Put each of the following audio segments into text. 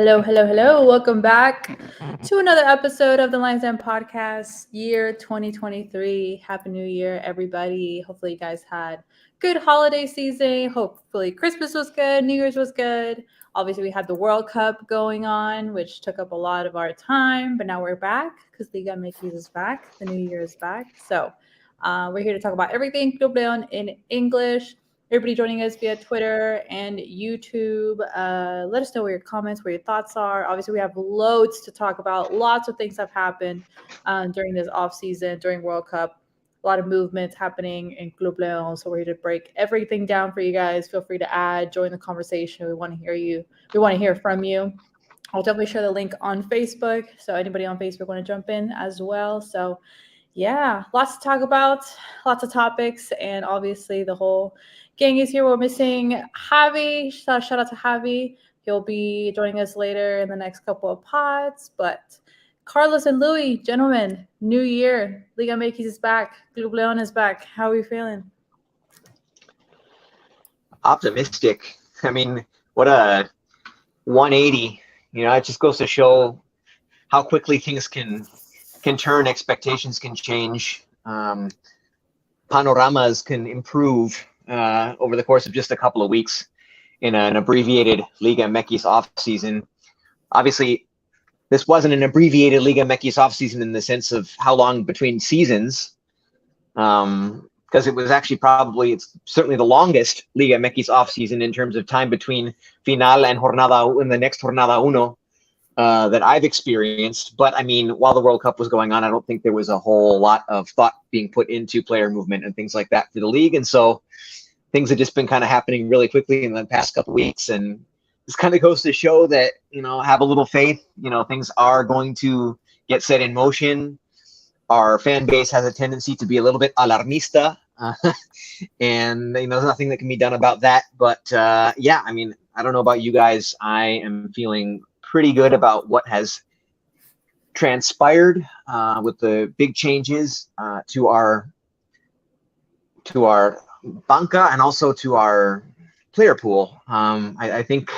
Hello, hello, hello. Welcome back to another episode of the Lions Den Podcast, year 2023. Happy New Year, everybody. Hopefully, you guys had good holiday season. Hopefully, Christmas was good, New Year's was good. Obviously, we had the World Cup going on, which took up a lot of our time, but now we're back because Liga MX is back. The new year is back. So, we're here to talk about everything Club Leon in English. Everybody joining us via Twitter and YouTube. Let us know what your comments, what your thoughts are. Obviously, we have loads to talk about. Lots of things have happened during this off season, during World Cup. A lot of movements happening in Club Leon. So we're here to break everything down for you guys. Feel free to add, join the conversation. We want to hear you. We want to hear from you. I'll definitely share the link on Facebook. So anybody on Facebook want to jump in as well. So yeah, lots to talk about, lots of topics, and obviously the whole gang is here. We're missing Javi. Shout out to Javi. He'll be joining us later in the next couple of pods. But Carlos and Louis, gentlemen, new year. Liga MX is back. Club Leon is back. How are you feeling? Optimistic. I mean, what a 180. It just goes to show how quickly things can turn, expectations can change, panoramas can improve over the course of just a couple of weeks in an abbreviated Liga MX off season. Obviously, this wasn't an abbreviated Liga MX off season in the sense of how long between seasons, because it was actually it's certainly the longest Liga MX off season in terms of time between final and the next jornada uno. That I've experienced. But I mean, while the World Cup was going on, I don't think there was a whole lot of thought being put into player movement and things like that for the league. And so things have just been kind of happening really quickly in the past couple of weeks. And this kind of goes to show that, have a little faith, things are going to get set in motion. Our fan base has a tendency to be a little bit alarmista. And, there's nothing that can be done about that. But yeah, I mean, I don't know about you guys. I am feeling pretty good about what has transpired with the big changes to our banca and also to our player pool. I think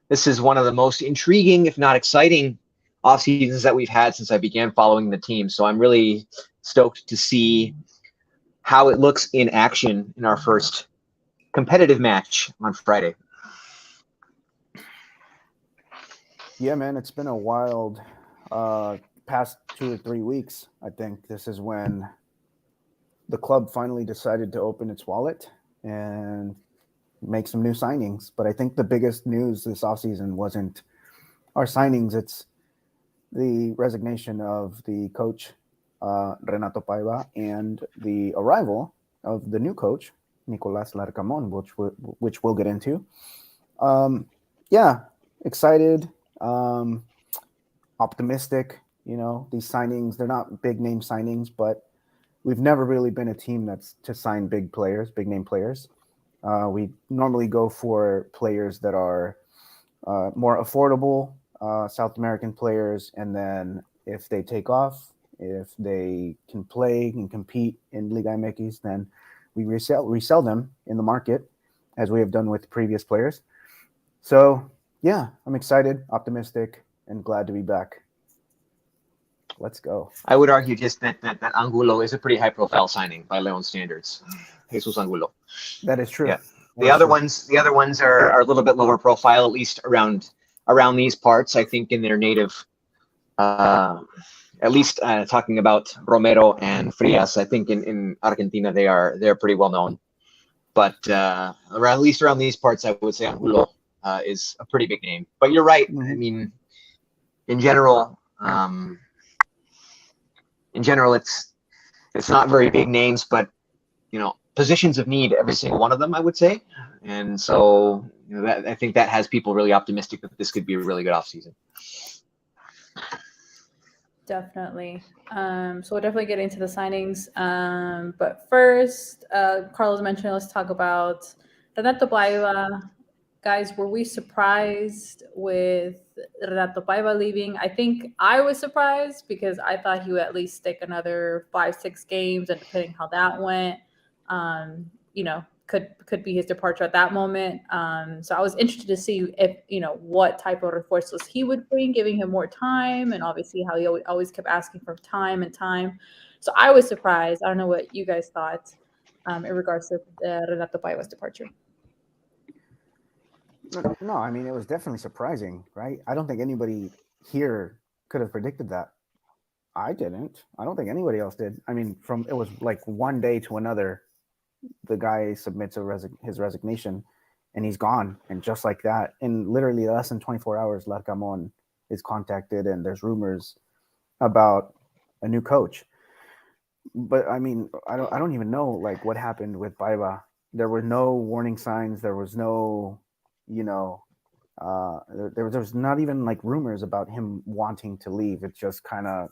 this is one of the most intriguing, if not exciting, off seasons that we've had since I began following the team. So I'm really stoked to see how it looks in action in our first competitive match on Friday. Yeah, man, it's been a wild past 2 or 3 weeks. I think this is when the club finally decided to open its wallet and make some new signings. But I think the biggest news this offseason wasn't our signings. It's the resignation of the coach, Renato Paiva, and the arrival of the new coach, Nicolas Larcamon, which we'll get into. Yeah, excited. Optimistic, these signings, they're not big name signings, but we've never really been a team that's to sign big name players. We normally go for players that are more affordable, South American players. And then if they take off, if they can play and compete in Liga MX, then we resell them in the market as we have done with previous players. So yeah, I'm excited, optimistic, and glad to be back. Let's go. I would argue just that Angulo is a pretty high-profile signing by Leon standards. Jesus Angulo. That is true. Yeah. The other ones are a little bit lower profile, at least around these parts. I think in their native, at least talking about Romero and Frias, I think in Argentina they're pretty well known. But at least around these parts, I would say Angulo is a pretty big name. But you're right. I mean, in general, it's not very big names, but positions of need, every single one of them, I would say. And so I think that has people really optimistic that this could be a really good offseason. Definitely. So we'll definitely get into the signings. But first, Carlos mentioned, let's talk about Renato Paiva. Guys, were we surprised with Renato Paiva leaving? I think I was surprised because I thought he would at least stick another 5-6 games, and depending how that went, could be his departure at that moment. So I was interested to see if, what type of refuerzos he would bring, giving him more time, and obviously how he always kept asking for time and time. So I was surprised. I don't know what you guys thought in regards to Renato Paiva's departure. No, I mean, it was definitely surprising, right? I don't think anybody here could have predicted that. I didn't. I don't think anybody else did. I mean, it was like one day to another, the guy submits his resignation, and he's gone. And just like that, in literally less than 24 hours, Larcamón is contacted, and there's rumors about a new coach. But I mean, I don't even know like what happened with Paiva. There were no warning signs. There was no, there was not even like rumors about him wanting to leave. It just kind of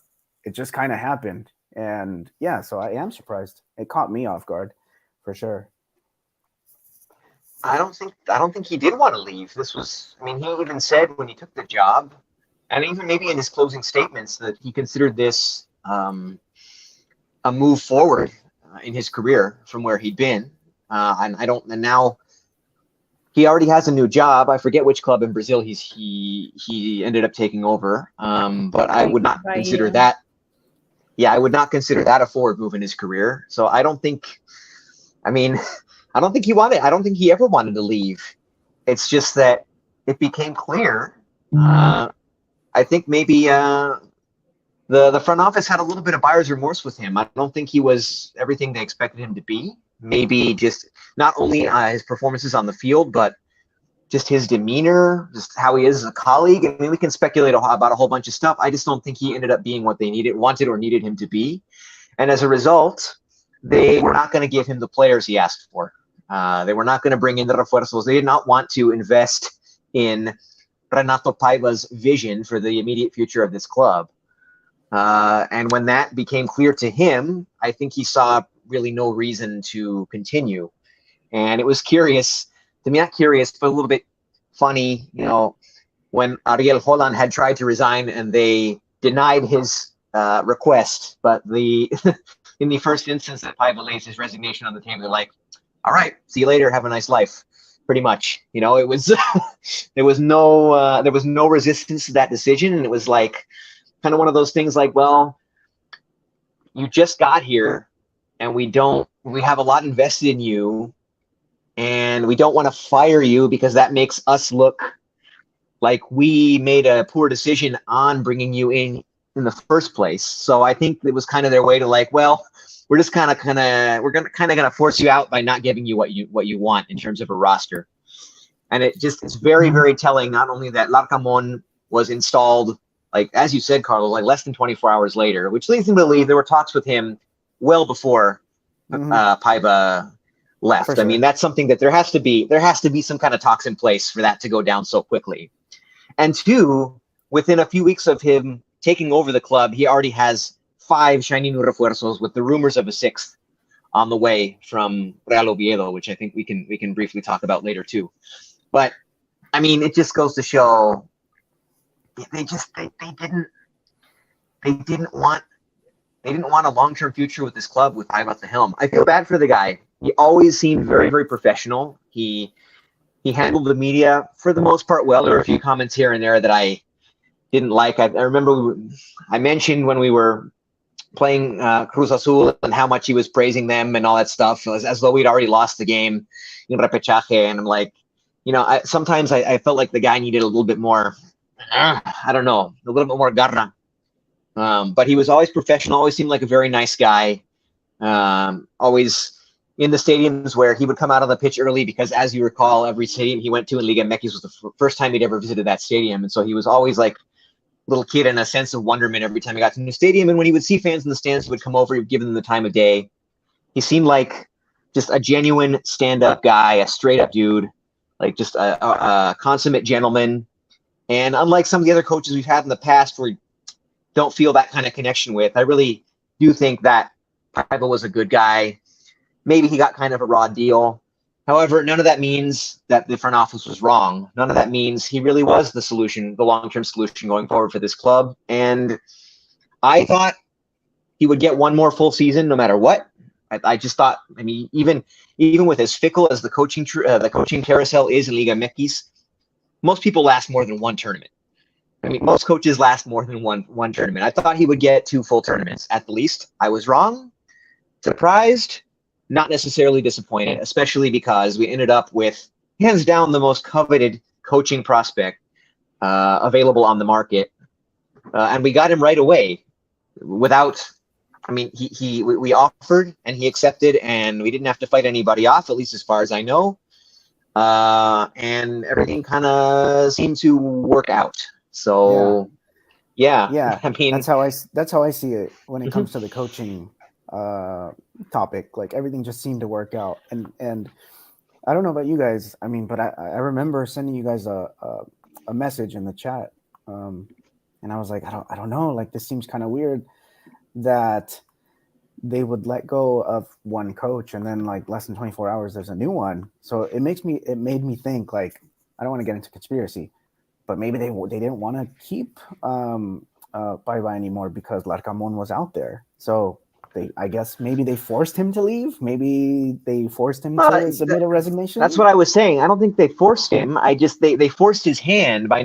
happened. And yeah, so I am surprised. It caught me off guard, for sure. I don't think he did want to leave. He even said when he took the job, and even maybe in his closing statements, that he considered this a move forward in his career from where he'd been. And now he already has a new job. I forget which club in Brazil he ended up taking over. But I would not consider that. Yeah, I would not consider that a forward move in his career. So I don't think he ever wanted to leave. It's just that it became clear. I think maybe the front office had a little bit of buyer's remorse with him. I don't think he was everything they expected him to be. Maybe just not only his performances on the field, but just his demeanor, just how he is as a colleague. I mean, we can speculate about a whole bunch of stuff. I just don't think he ended up being what they wanted or needed him to be. And as a result, they were not going to give him the players he asked for. They were not going to bring in the refuerzos. They did not want to invest in Renato Paiva's vision for the immediate future of this club. And when that became clear to him, I think he saw really no reason to continue. And it was curious, to me, not curious, but a little bit funny, when Ariel Holland had tried to resign and they denied his request, but in the first instance that Paiva lays his resignation on the table, they're like, all right, see you later, have a nice life. Pretty much, it was there was no resistance to that decision, and it was like kind of one of those things like, well, you just got here, and we have a lot invested in you, and we don't want to fire you because that makes us look like we made a poor decision on bringing you in the first place. So I think it was kind of their way to like, well, we're just kind of gonna force you out by not giving you what you want in terms of a roster. And it's very, very telling, not only that Larcamón was installed, like, as you said, Carlos, like less than 24 hours later, which leads me to believe there were talks with him well before Paiva left. Sure. I mean, that's something that there has to be some kind of talks in place for that to go down so quickly. And two, within a few weeks of him taking over the club, he already has 5 shiny new refuerzos, with the rumors of a 6th on the way from Real Oviedo, which I think we can briefly talk about later too. But I mean, it just goes to show they didn't want a long-term future with this club with Paiva at the helm. I feel bad for the guy. He always seemed very, very professional. He handled the media for the most part well. There were a few comments here and there that I didn't like. I remember I mentioned when we were playing Cruz Azul and how much he was praising them and all that stuff, as though we'd already lost the game in repechaje. And I'm like, sometimes I felt like the guy needed a little bit more, I don't know, a little bit more garra. But he was always professional, always seemed like a very nice guy. Always in the stadiums where he would come out on the pitch early, because as you recall, every stadium he went to in Liga MX was the first time he'd ever visited that stadium. And so he was always like little kid in a sense of wonderment every time he got to the new stadium. And when he would see fans in the stands, he would come over, he'd give them the time of day. He seemed like just a genuine stand-up guy, a straight-up dude, like just a consummate gentleman. And unlike some of the other coaches we've had in the past where we don't feel that kind of connection with, I really do think that Paiva was a good guy. Maybe he got kind of a raw deal. However, none of that means that the front office was wrong. None of that means he really was the solution, the long-term solution going forward for this club. And I thought he would get one more full season no matter what. I just thought, I mean, even with as fickle as the coaching carousel is in Liga MX, most people last more than one tournament. I mean, most coaches last more than one tournament. I thought he would get 2 full tournaments at the least. I was wrong, surprised, not necessarily disappointed, especially because we ended up with hands down the most coveted coaching prospect available on the market, and we got him right away without. I mean, we offered and he accepted, and we didn't have to fight anybody off, at least as far as I know. And everything kind of seemed to work out. So, yeah. I mean, that's how I see it when it comes to the coaching topic. Like everything just seemed to work out, and I don't know about you guys. I mean, but I remember sending you guys a message in the chat, and I was like, I don't know. Like this seems kind of weird that they would let go of one coach and then like less than 24 hours there's a new one. So it made me think, like, I don't want to get into conspiracy, but maybe they didn't want to keep Paiva anymore because Larcamón was out there. So I guess maybe they forced him to leave. Maybe they forced him to submit a resignation. That's what I was saying. I don't think they forced him. I just they forced his hand by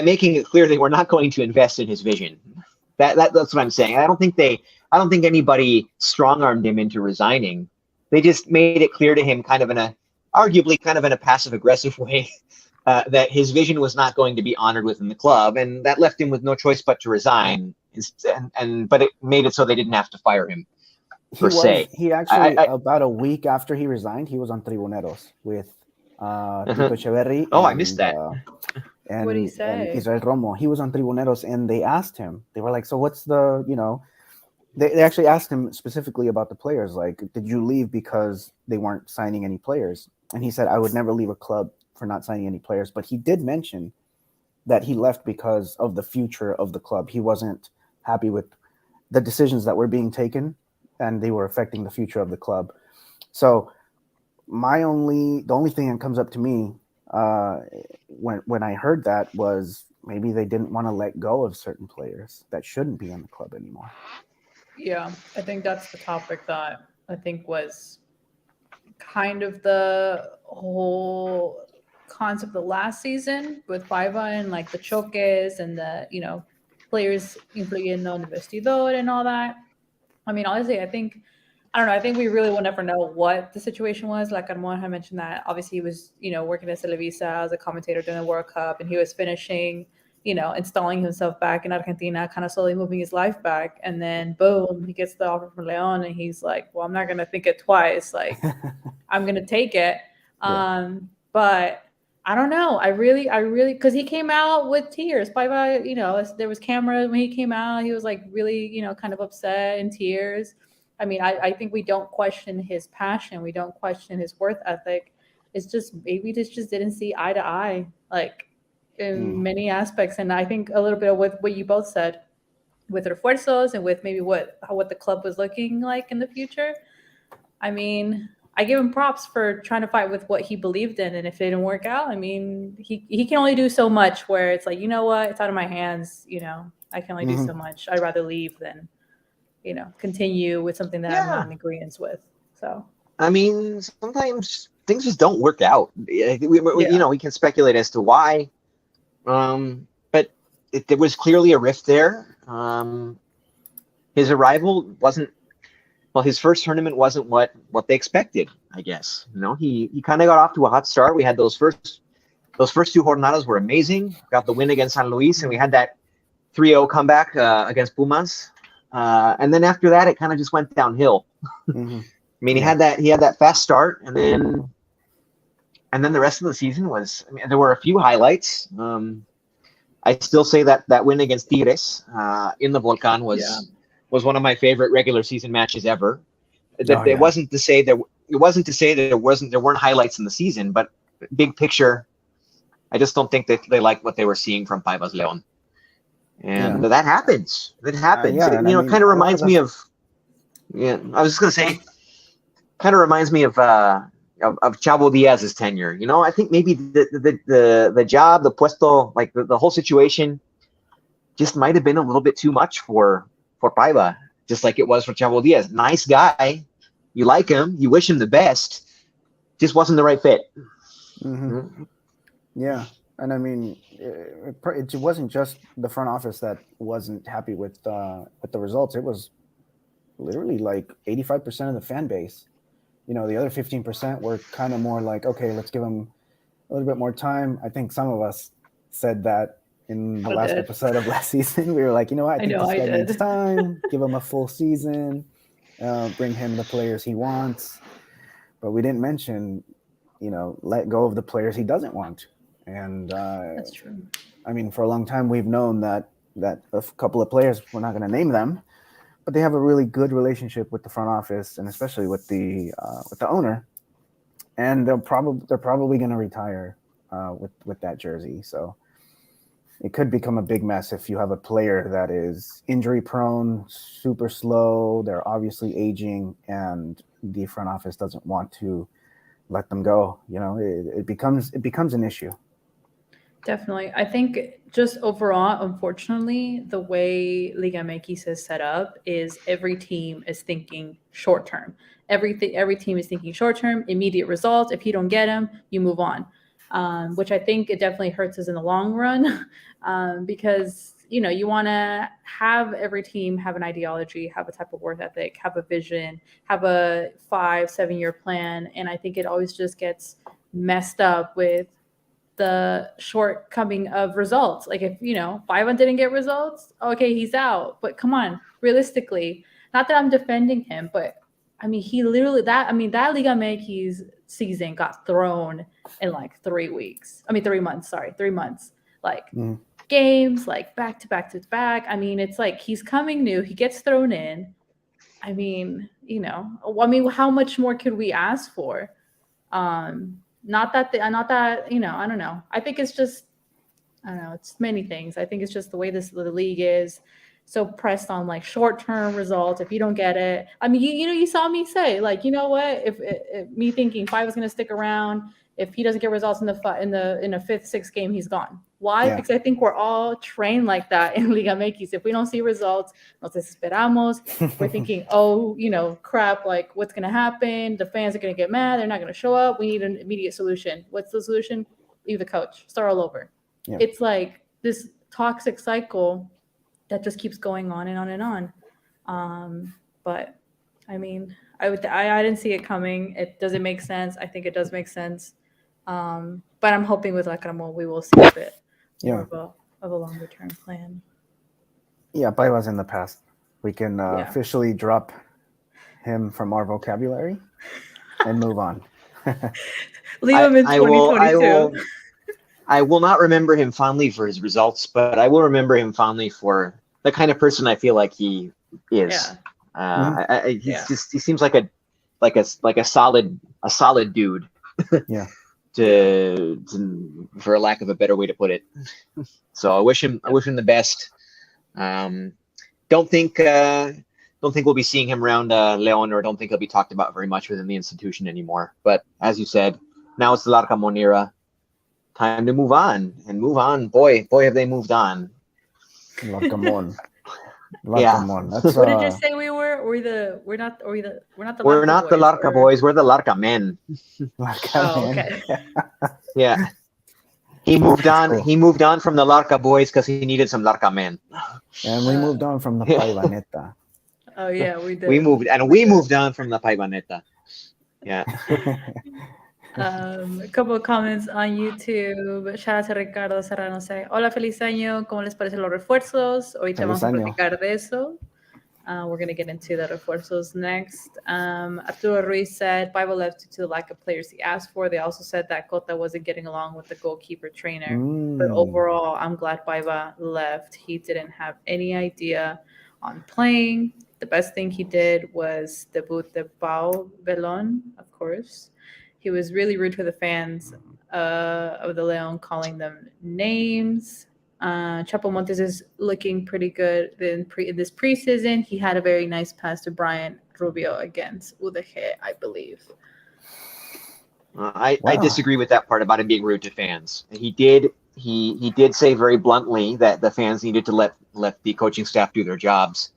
making it clear they were not going to invest in his vision. That's what I'm saying. I don't think anybody strong-armed him into resigning. They just made it clear to him, arguably in a passive-aggressive way, that his vision was not going to be honored within the club, and that left him with no choice but to resign. But it made it so they didn't have to fire him se. He actually about a week after he resigned, he was on Tribuneros with Tito Echeverri. Oh, I missed that. And, what did he say? And Israel Romo. He was on Tribuneros, and they asked him. They were like, "So what's the They actually asked him specifically about the players. Like, did you leave because they weren't signing any players? And he said, I would never leave a club for not signing any players. But he did mention that he left because of the future of the club. He wasn't happy with the decisions that were being taken, and they were affecting the future of the club. So the only thing that comes up to me when I heard that was maybe they didn't want to let go of certain players that shouldn't be in the club anymore. Yeah, I think that's the topic that I think was kind of the whole concept of last season with Paiva and like the choques and the, players influyendo en el vestidor and all that. I mean, honestly, I think we really will never know what the situation was. Like Armon had mentioned that obviously he was, working at Televisa as a commentator during the World Cup, and he was finishing, installing himself back in Argentina, kind of slowly moving his life back. And then boom, he gets the offer from Leon, and he's like, well, I'm not going to think it twice. Like, I'm going to take it. Yeah. But I don't know. I really, because he came out with tears. Paiva, there was cameras when he came out. He was like really, kind of upset in tears. I mean, I think we don't question his passion. We don't question his work ethic. It's just maybe this just didn't see eye to eye, like in many aspects. And I think a little bit of what you both said with refuerzos and with maybe what the club was looking like in the future. I mean, I give him props for trying to fight with what he believed in. And if it didn't work out, I mean, he can only do so much where it's like, you know what, it's out of my hands. I can only do so much. I'd rather leave than continue with something that I'm not in agreement with. So, I mean, sometimes things just don't work out. We can speculate as to why, but there was clearly a rift there. His arrival his first tournament wasn't what they expected, I guess. He kind of got off to a hot start. We had those first two jornadas were amazing. Got the win against San Luis, and we had that 3-0 comeback against Pumas. And then after that, it kind of just went downhill. Mm-hmm. I mean, he had that fast start, and then the rest of the season was. I mean, there were a few highlights. I still say that win against Tigres in the Volcan was one of my favorite regular season matches ever. It wasn't to say that there weren't highlights in the season, but big picture, I just don't think that they liked what they were seeing from Paiva's León. And that happens. It happens. Kind of reminds me of. Yeah, I was just gonna say, kind of reminds me of Chavo Diaz's tenure. I think maybe the job, the puesto, like the whole situation, just might have been a little bit too much for Paiva just like it was for Chavo Diaz. Nice guy. You like him. You wish him the best. Just wasn't the right fit. Mm-hmm. Yeah. And I mean, it wasn't just the front office that wasn't happy with the results. It was literally like 85% of the fan base. The other 15% were kind of more like, okay, let's give him a little bit more time. I think some of us said that in the last episode of last season. We were like, I think this guy needs time. Give him a full season. Bring him the players he wants. But we didn't mention, let go of the players he doesn't want. And that's true. I mean, for a long time, we've known that a couple of players, we're not going to name them, but they have a really good relationship with the front office and especially with the owner. And they're probably going to retire with that jersey. So it could become a big mess if you have a player that is injury prone, super slow. They're obviously aging, and the front office doesn't want to let them go. It becomes an issue. Definitely. I think just overall, unfortunately, the way Liga MX is set up is every team is thinking short term. Every team is thinking short term, immediate results. If you don't get them, you move on, which I think it definitely hurts us in the long run because, you want to have every team have an ideology, have a type of work ethic, have a vision, have a 5-7 year plan. And I think it always just gets messed up with the shortcoming of results. Like if, Paiva didn't get results, okay, he's out. But come on, realistically, not that I'm defending him, but I mean, he literally, that Liga MX season got thrown in like 3 months. Like games, like back to back. I mean, it's like he's coming new, he gets thrown in. I mean, how much more could we ask for? Not that, I don't know. I think it's just, it's many things. I think it's just the way the league is so pressed on like short-term results. If you don't get it, I mean, you saw me say like, you know what, if me thinking Five is going to stick around, if he doesn't get results in a 5th, 6th game, he's gone. Why? Yeah. Because I think we're all trained like that in Liga MX. If we don't see results, nos desesperamos. We're thinking, crap, like what's going to happen? The fans are going to get mad. They're not going to show up. We need an immediate solution. What's the solution? Leave the coach. Start all over. Yeah. It's like this toxic cycle that just keeps going on and on and on. But I mean, I didn't see it coming. Does it make sense? I think it does make sense. But I'm hoping with Lacramo we will see a bit more of a longer term plan. Yeah, Paiva's in the past. We can officially drop him from our vocabulary and move on. Leave him in 2022. I will not remember him fondly for his results, but I will remember him fondly for the kind of person I feel like he is. Yeah. He seems like a solid dude. Yeah. To for lack of a better way to put it. So I wish him the best. Don't think we'll be seeing him around Leon, or don't think he'll be talked about very much within the institution anymore. But as you said, now it's the Larcamón era. Time to move on and move on. Boy, have they moved on. Larcamón. Yeah. What did you say we were? We're not the Larca boys. We're the Larca men. Oh, okay. Yeah. He moved on. Cool. He moved on from the Larca boys because he needed some Larca men. And we moved on from the Paivaneta. Oh yeah, we did. We moved on from the Paivaneta. Yeah. A couple of comments on YouTube. Shout out to Ricardo Serrano. Say, hola, feliz año. ¿Cómo les parecen los refuerzos? Ahorita vamos a platicar de eso. We're going to get into the refuerzos next. Arturo Ruiz said, Paiva left due to the lack of players he asked for. They also said that Cota wasn't getting along with the goalkeeper trainer. But overall, I'm glad Paiva left. He didn't have any idea on playing. The best thing he did was debut the Pau Belon, of course. He was really rude to the fans of the Leon, calling them names. Chapo Montes is looking pretty good in this preseason. He had a very nice pass to Brian Rubio against UDG, I believe. I disagree with that part about him being rude to fans. He did say very bluntly that the fans needed to let the coaching staff do their jobs.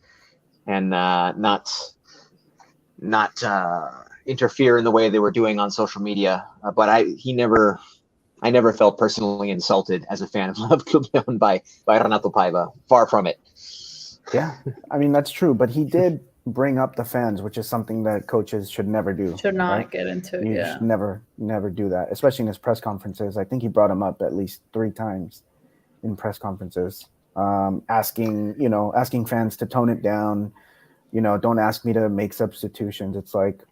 and not interfere in the way they were doing on social media. But I never felt personally insulted as a fan of Club Leon by Renato Paiva. Far from it. Yeah, I mean, that's true. But he did bring up the fans, which is something that coaches should never do. Should not right? get into it. You Yeah. should never do that, especially in his press conferences. I think he brought him up at least 3 times in press conferences, asking fans to tone it down. Don't ask me to make substitutions. It's like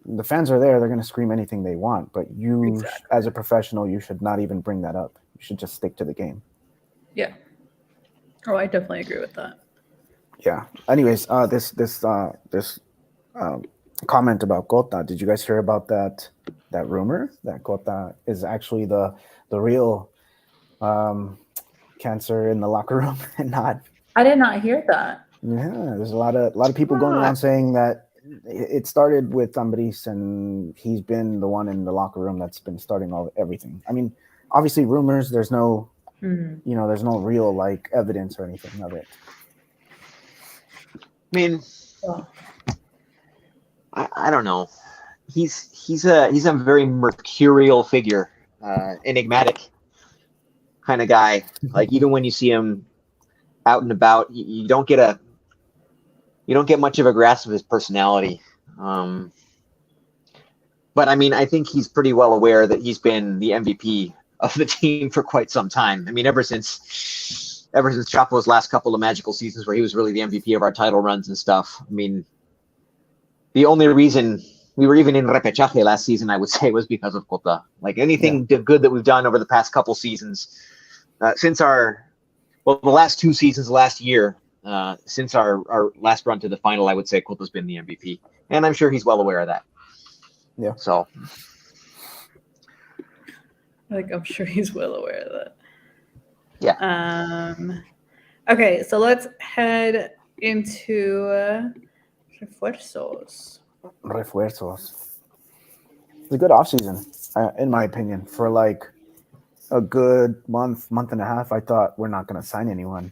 the fans are there; they're going to scream anything they want. But you, Exactly. as a professional, you should not even bring that up. You should just stick to the game. Yeah. Oh, I definitely agree with that. Yeah. Anyways, this comment about Cota. Did you guys hear about that rumor that Cota is actually the real cancer in the locker room and not? I did not hear that. Yeah, there's a lot of people going around saying that it started with Ambris and he's been the one in the locker room that's been starting everything. I mean, obviously rumors. There's no there's no real like evidence or anything of it. I mean, I don't know. He's a very mercurial figure, enigmatic kind of guy. Like even when you see him out and about, you don't get much of a grasp of his personality. But I mean, I think he's pretty well aware that he's been the MVP of the team for quite some time. I mean, ever since Chapo's last couple of magical seasons where he was really the MVP of our title runs and stuff. I mean, the only reason we were even in repechaje last season, I would say, was because of Cota. Like anything good that we've done over the past couple seasons, since the last 2 seasons, last year, since our last run to the final, I would say Cota's been the MVP. And I'm sure he's well aware of that. Yeah. So. Like, I'm sure he's well aware of that. Yeah. Okay, so let's head into refuerzos. It's a good offseason, in my opinion. For like a good month and a half, I thought we're not going to sign anyone.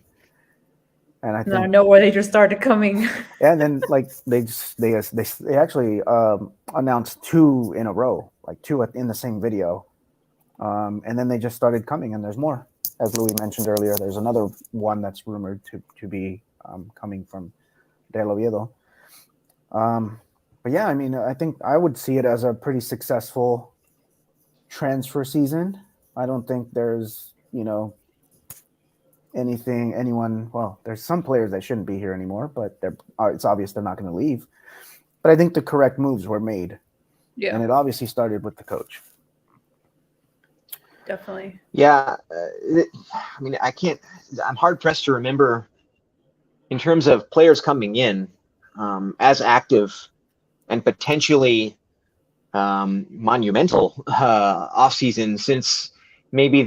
And I think I know where they just started coming. And then like they actually announced 2 in a row, like 2 in the same video. And then they just started coming, and there's more. As Louis mentioned earlier, there's another one that's rumored to be coming from Real Oviedo. But yeah, I mean, I think I would see it as a pretty successful transfer season. I don't think there's, anyone. Well, there's some players that shouldn't be here anymore, but it's obvious they're not going to leave. But I think the correct moves were made. Yeah. And it obviously started with the coach. Definitely. Yeah. I mean, I'm hard pressed to remember in terms of players coming in as active and potentially monumental offseason since maybe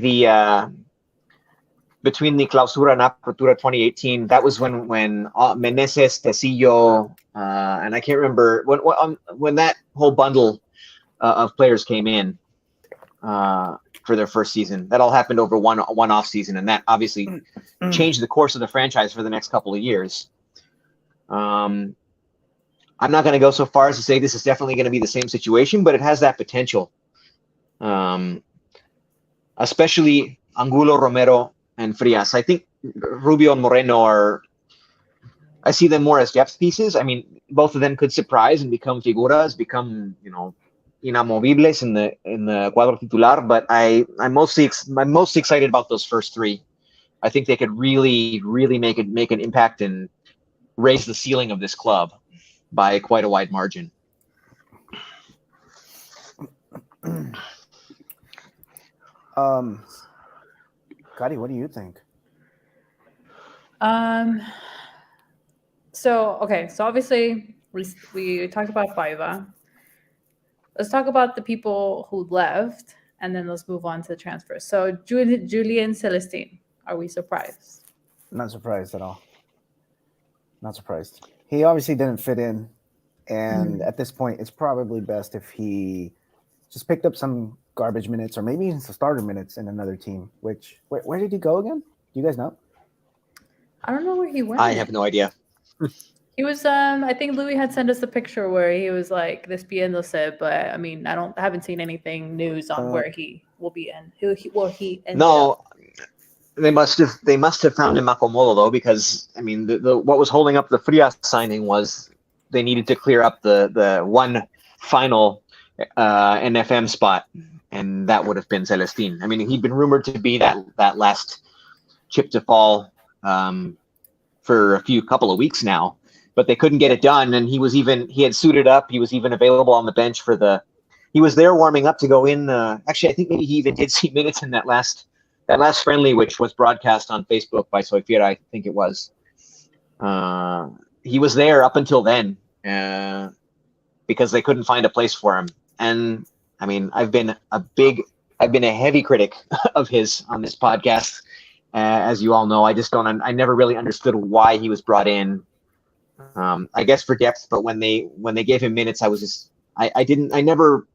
between the Clausura and Apertura 2018. That was when Meneses, Tecillo, and I can't remember when that whole bundle of players came in for their first season. That all happened over one off season, and that obviously changed the course of the franchise for the next couple of years. I'm not going to go so far as to say this is definitely going to be the same situation, but it has that potential. Especially Angulo, Romero, and Frias. I think Rubio and Moreno I see them more as depth pieces. I mean, both of them could surprise and become figuras, inamovibles in the cuadro titular. But I'm most excited about those first 3. I think they could really, really make an impact and raise the ceiling of this club by quite a wide margin. Gotti, what do you think? So obviously we talked about Paiva. Let's talk about the people who left, and then let's move on to the transfers. So Julian Celestine, are we surprised? Not surprised at all. Not surprised. He obviously didn't fit in, and at this point, it's probably best if he just picked up some garbage minutes or maybe even some starter minutes in another team. Where did he go again? Do you guys know? I don't know where he went. I have no idea. He was I think Louis had sent us a picture where he was like despidiéndose, but I mean I haven't seen anything news on where he will be in. He ended up. No, they must have found him Makomoto though, because I mean the what was holding up the Frias signing was they needed to clear up the one final NFM spot, and that would have been Celestine. I mean, he'd been rumored to be that last chip to fall for a couple of weeks now, but they couldn't get it done. And he had suited up. He was even available on the bench he was there warming up to go in. Actually, I think maybe he even did see minutes in that last friendly, which was broadcast on Facebook by Soifira, I think it was. He was there up until then because they couldn't find a place for him. And I mean, I've been a heavy critic of his on this podcast. As you all know, I never really understood why he was brought in. I guess for depth, but when they gave him minutes, I never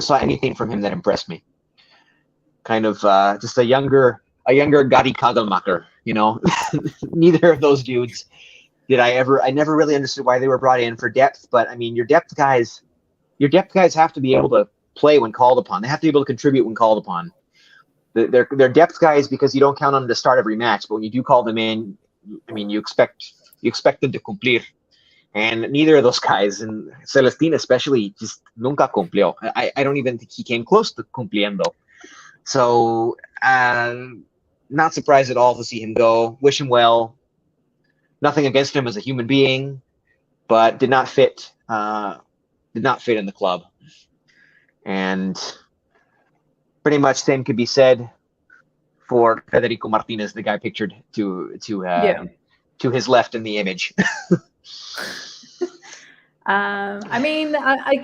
saw anything from him that impressed me. Kind of just a younger Gadi Kagelmacher, you know. Neither of those dudes I never really understood why they were brought in for depth, but I mean your depth guys have to be able to play when called upon. They have to be able to contribute when called upon. They're depth guys because you don't count on them to start every match, but when you do call them in, I mean you expect them to cumplir. And neither of those guys, and Celestine especially, just nunca cumplió. I don't even think he came close to cumpliendo. So not surprised at all to see him go. Wish him well. Nothing against him as a human being, but did not fit in the club. And pretty much same could be said for Federico Martinez, the guy pictured to his left in the image. I mean, I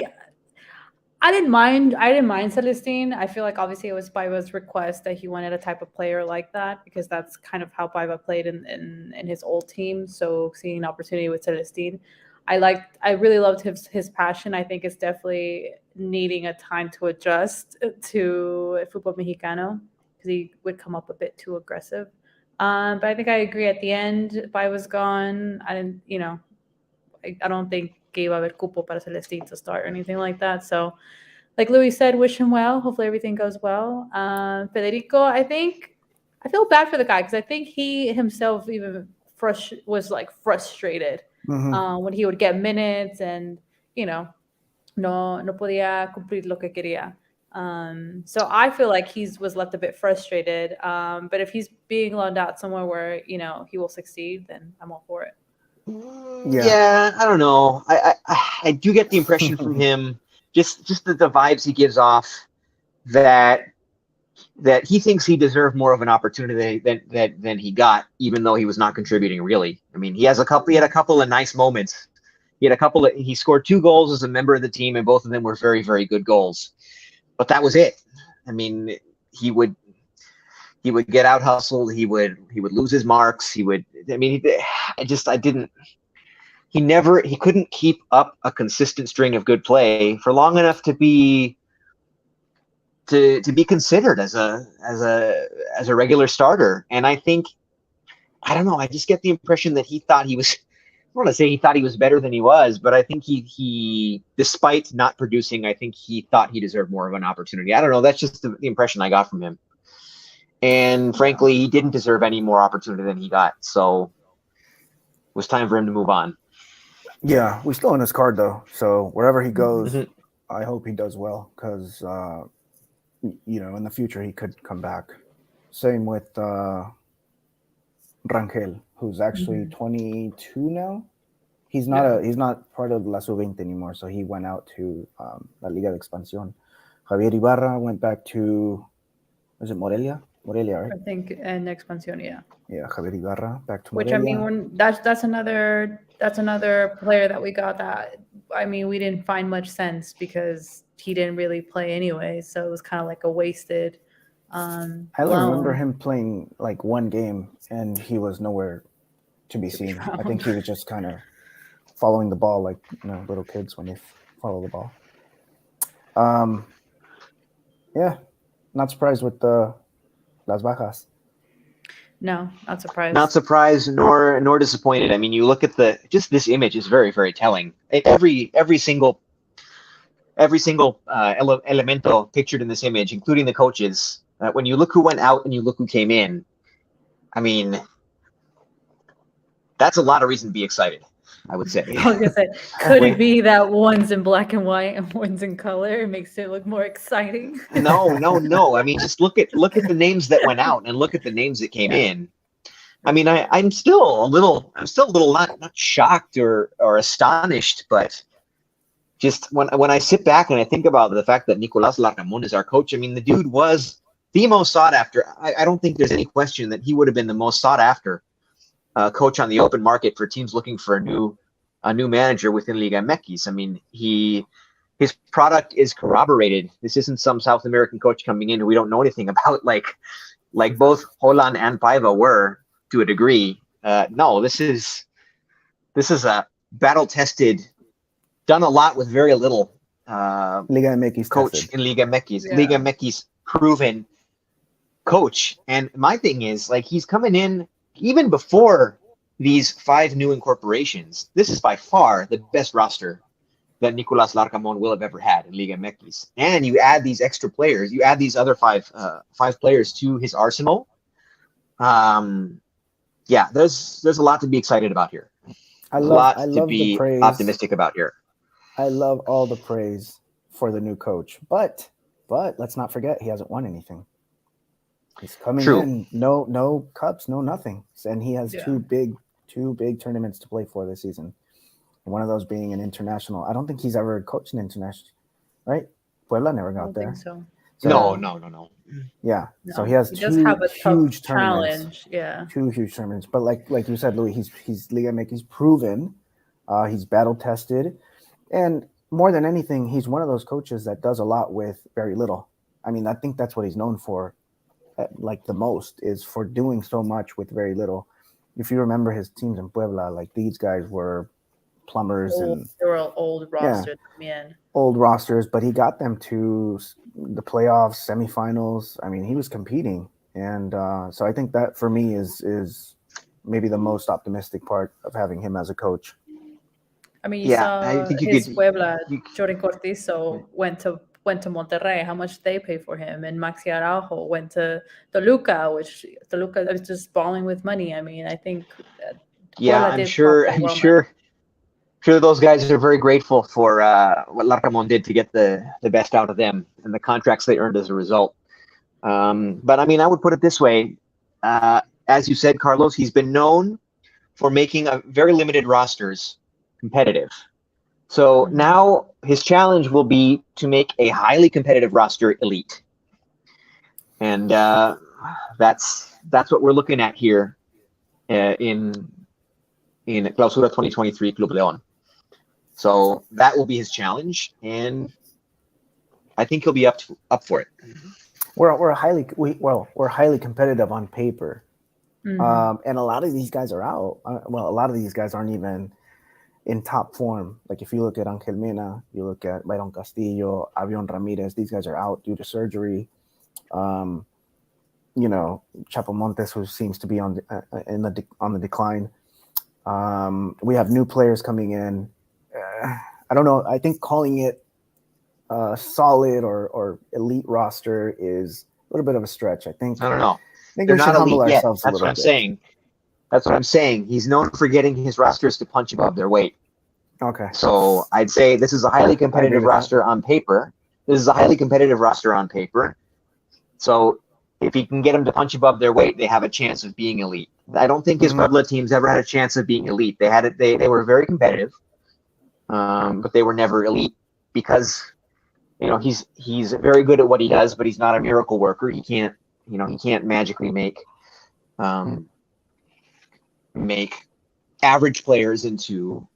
didn't mind Celestine. I feel like obviously it was Paiva's request that he wanted a type of player like that because that's kind of how Paiva played in his old team. So seeing an opportunity with Celestine, I really loved his passion. I think it's definitely needing a time to adjust to Fútbol Mexicano because he would come up a bit too aggressive. But I think I agree at the end. Paiva's gone. I don't think que iba a haber cupo para Celestine to start or anything like that. So, like Louis said, wish him well. Hopefully everything goes well. Federico, I feel bad for the guy because I think he himself even was like frustrated when he would get minutes and, no podía cumplir lo que quería. So I feel like he was left a bit frustrated. But if he's being loaned out somewhere where, he will succeed, then I'm all for it. Yeah, I don't know. I do get the impression from him, just the vibes he gives off, that he thinks he deserved more of an opportunity than he got, even though he was not contributing really. I mean, he had a couple of nice moments. He scored 2 goals as a member of the team, and both of them were very, very good goals. But that was it. I mean, he would get out hustled. He would lose his marks. He couldn't keep up a consistent string of good play for long enough to be considered as a regular starter. And I think, I don't know, I just get the impression that he thought he was, I don't want to say he thought he was better than he was, but I think he despite not producing, I think he thought he deserved more of an opportunity. I don't know. That's just the impression I got from him. And frankly, he didn't deserve any more opportunity than he got. So it was time for him to move on. Yeah, we still in his card though. So wherever he goes, I hope he does well because, in the future he could come back. Same with Rangel, who's actually 22 now. He's not part of La Sub-20 anymore, so he went out to La Liga de Expansión. Javier Ibarra went back to, is it Morelia? Morelia, right? I think in Expansión, yeah. Yeah, Javier Ibarra back to Which Morelia. That's another player that we got that we didn't find much sense because he didn't really play anyway, so it was kind of like a wasted. I remember him playing like one game and he was nowhere to be seen. I think he was just kind of following the ball like little kids when they follow the ball. Yeah, not surprised with the Las Bajas. No, not surprised. Not surprised nor disappointed. I mean, you look at this image is very, very telling. Every single elemento pictured in this image, including the coaches. When you look who went out and you look who came in, I mean, that's a lot of reason to be excited, I would say. I was gonna say, could it be that one's in black and white and one's in color? It makes it look more exciting. No. I mean, just look at the names that went out and look at the names that came in. I mean, I'm still a little not shocked or astonished, but just when I sit back and I think about the fact that Nicolás Larcamón is our coach, I mean, the dude was the most sought after. I don't think there's any question that he would have been the most sought after coach on the open market for teams looking for a new manager within Liga MX. I mean, his product is corroborated. This isn't some South American coach coming in who we don't know anything about, like both Holland and Paiva were to a degree. No, this is a battle-tested, done a lot with very little Liga MX coach tested. in Liga MX. Yeah. Liga MX proven coach. And my thing is, like, he's coming in even before these 5 new incorporations. This is by far the best roster that Nicolás Larcamón will have ever had in Liga MX. And you add these extra players, you add these other five players to his arsenal. Yeah, there's a lot to be excited about here. I love the praise. Optimistic about here. I love all the praise for the new coach, but let's not forget he hasn't won anything. He's coming in, no cups, no nothing, and he has two big tournaments to play for this season. One of those being an international. I don't think he's ever coached an international, right? Puebla never got there. Think so. No. Yeah. No. So he has He two does have a huge tough challenge. tournaments. Yeah. 2 huge tournaments. But like you said, Louis, he's Liga MX. He's proven. He's battle tested, and more than anything, he's one of those coaches that does a lot with very little. I mean, I think that's what he's known for, like the most, is for doing so much with very little. If you remember his teams in Puebla, like these guys were plumbers and they were old rosters. Yeah. Old rosters, but he got them to the playoffs, semifinals. I mean, he was competing, and so I think that for me is maybe the most optimistic part of having him as a coach. I mean, you saw I think Puebla, Jordan Cortizo went to Monterrey. How much they pay for him? And Maxi Araujo went to Toluca, which Toluca is just balling with money. I mean, I think. I'm sure those guys are very grateful for what Larcamón did to get the best out of them and the contracts they earned as a result. But I mean, I would put it this way: as you said, Carlos, he's been known for making a very limited rosters competitive. So now his challenge will be to make a highly competitive roster elite. And that's what we're looking at here in Clausura 2023 Club León. So that will be his challenge, and I think he'll be up for it. We're highly competitive on paper. And a lot of these guys are out. A lot of these guys aren't even in top form. Like if you look at Angel Mena, you look at Byron Castillo, Avion Ramirez, these guys are out due to surgery. Chapo Montes, who seems to be on the decline. We have new players coming in. I don't know. I think calling it solid or elite roster is a little bit of a stretch. I don't know. I think we should humble ourselves a little bit. That's what I'm saying. He's known for getting his rosters to punch above their weight. Okay. So I'd say this is a highly competitive roster on paper. So if he can get them to punch above their weight, they have a chance of being elite. I don't think his Puebla teams ever had a chance of being elite. They had it. They were very competitive, but they were never elite because he's very good at what he does, but he's not a miracle worker. He can't magically make average players into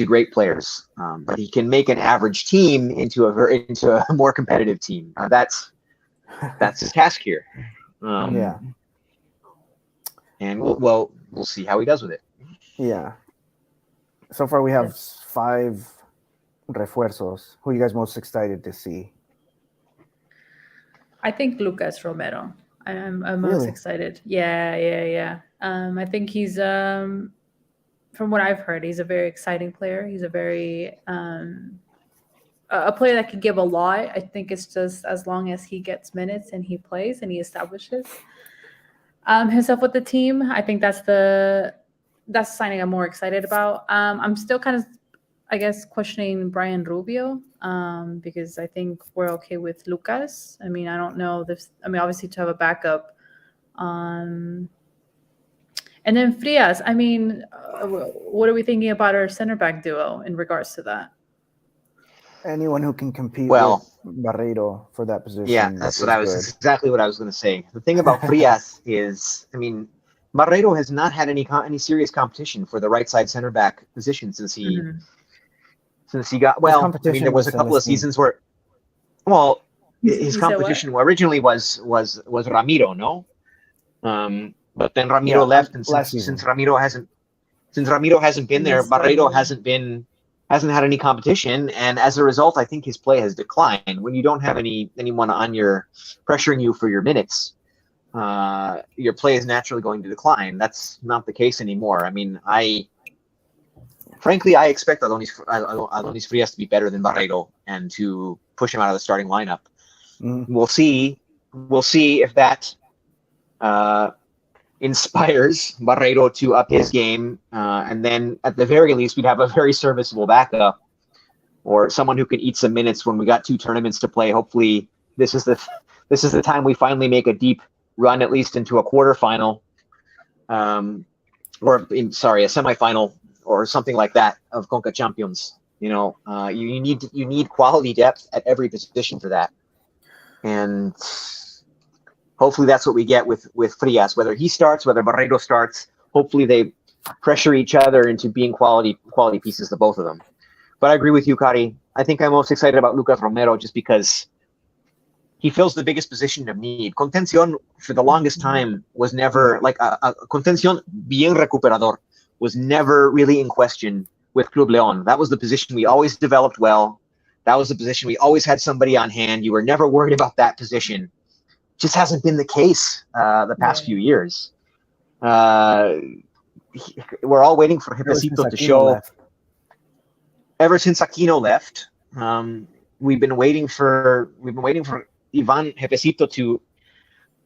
great players, but he can make an average team into a more competitive team. That's his task here. And we'll see how he does with it. Yeah. So far, we have 5 refuerzos. Who are you guys most excited to see? I think Lucas Romero. I'm most Really? excited. Yeah. I think he's from what I've heard, he's a very exciting player. He's a very a player that could give a lot. I think it's just as long as he gets minutes and he plays and he establishes himself with the team. I think that's the signing I'm more excited about. I'm still kind of, I guess, questioning Brian Rubio because I think we're okay with Lucas. I mean, I don't know this. I mean, obviously to have a backup. And then Frias. I mean, what are we thinking about our center back duo in regards to that? Anyone who can compete Well, with Barreiro for that position yeah, that's is what I was. good. That's exactly what I was going to say. The thing about Frias is, I mean, Barreiro has not had any serious competition for the right side center back position since he got. His Well, I mean, competition there was a was couple of Celestine. seasons where, well, his You said what? competition originally was Ramiro, no, but then Ramiro Yeah, left, and last season. since Ramiro hasn't been And there, then Barreiro started. hasn't had any competition, and as a result, I think his play has declined. When you don't have anyone on your pressuring you for your minutes, your play is naturally going to decline. That's not the case anymore. I mean, frankly, I expect Adonis Frias to be better than Barreiro and to push him out of the starting lineup. We'll see if that inspires Barreiro to up his game, and then at the very least, we'd have a very serviceable backup or someone who can eat some minutes when we got 2 tournaments to play. Hopefully, this is the time we finally make a deep run, at least into a quarterfinal, a semifinal or something like that of Conca Champions. You know, you need quality depth at every position for that, and hopefully that's what we get with Frias. Whether he starts, whether Barreiro starts, hopefully they pressure each other into being quality pieces, the both of them. But I agree with you, Kari. I think I'm most excited about Lucas Romero just because he fills the biggest position of need. Contención, for the longest time, was never like a Contención bien recuperador was never really in question with Club León. That was the position we always developed well. That was the position we always had somebody on hand. You were never worried about that position. Just hasn't been the case the past few years. We're all waiting for Jefecito to show. Left. Ever since Aquino left, we've been waiting for Ivan Jefecito to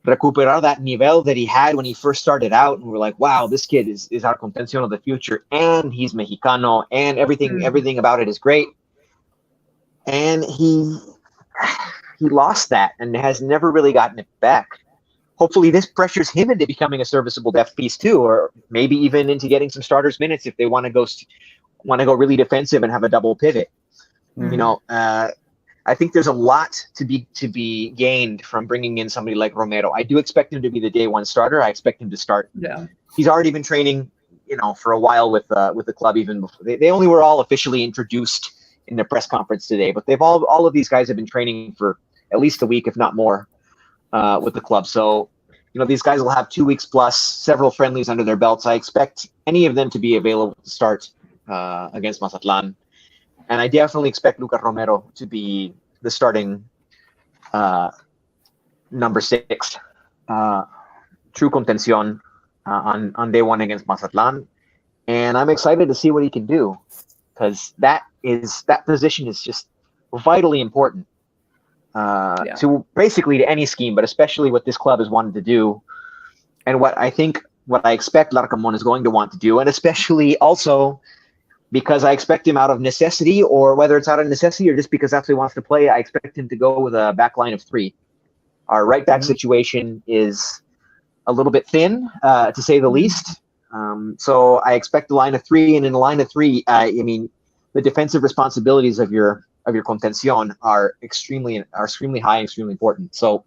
recuperar that nivel that he had when he first started out, and we're like, wow, this kid is our contención of the future, and he's Mexicano, and everything about it is great. And he lost that and has never really gotten it back. Hopefully this pressures him into becoming a serviceable depth piece too, or maybe even into getting some starters minutes if they want to go really defensive and have a double pivot. You know, I think there's a lot to be gained from bringing in somebody like Romero. I do expect him to be the day one starter. I expect him to start. Yeah. He's already been training, for a while with the club. Even before they only were all officially introduced in the press conference today, but they've all of these guys have been training for at least a week, if not more, with the club. So, these guys will have 2 weeks plus, several friendlies under their belts. I expect any of them to be available to start against Mazatlan. And I definitely expect Lucas Romero to be the starting number 6, true contención on day 1 against Mazatlan. And I'm excited to see what he can do, because that position is just vitally important to basically to any scheme, but especially what this club has wanted to do, and what I expect Larcamón is going to want to do, and especially also because I expect him out of necessity, or whether it's out of necessity or just because that's what he wants to play, I expect him to go with a back line of 3. Our right back situation is a little bit thin, to say the least. So I expect the line of 3, and in the line of 3, I mean, the defensive responsibilities of your contención are extremely high and extremely important. So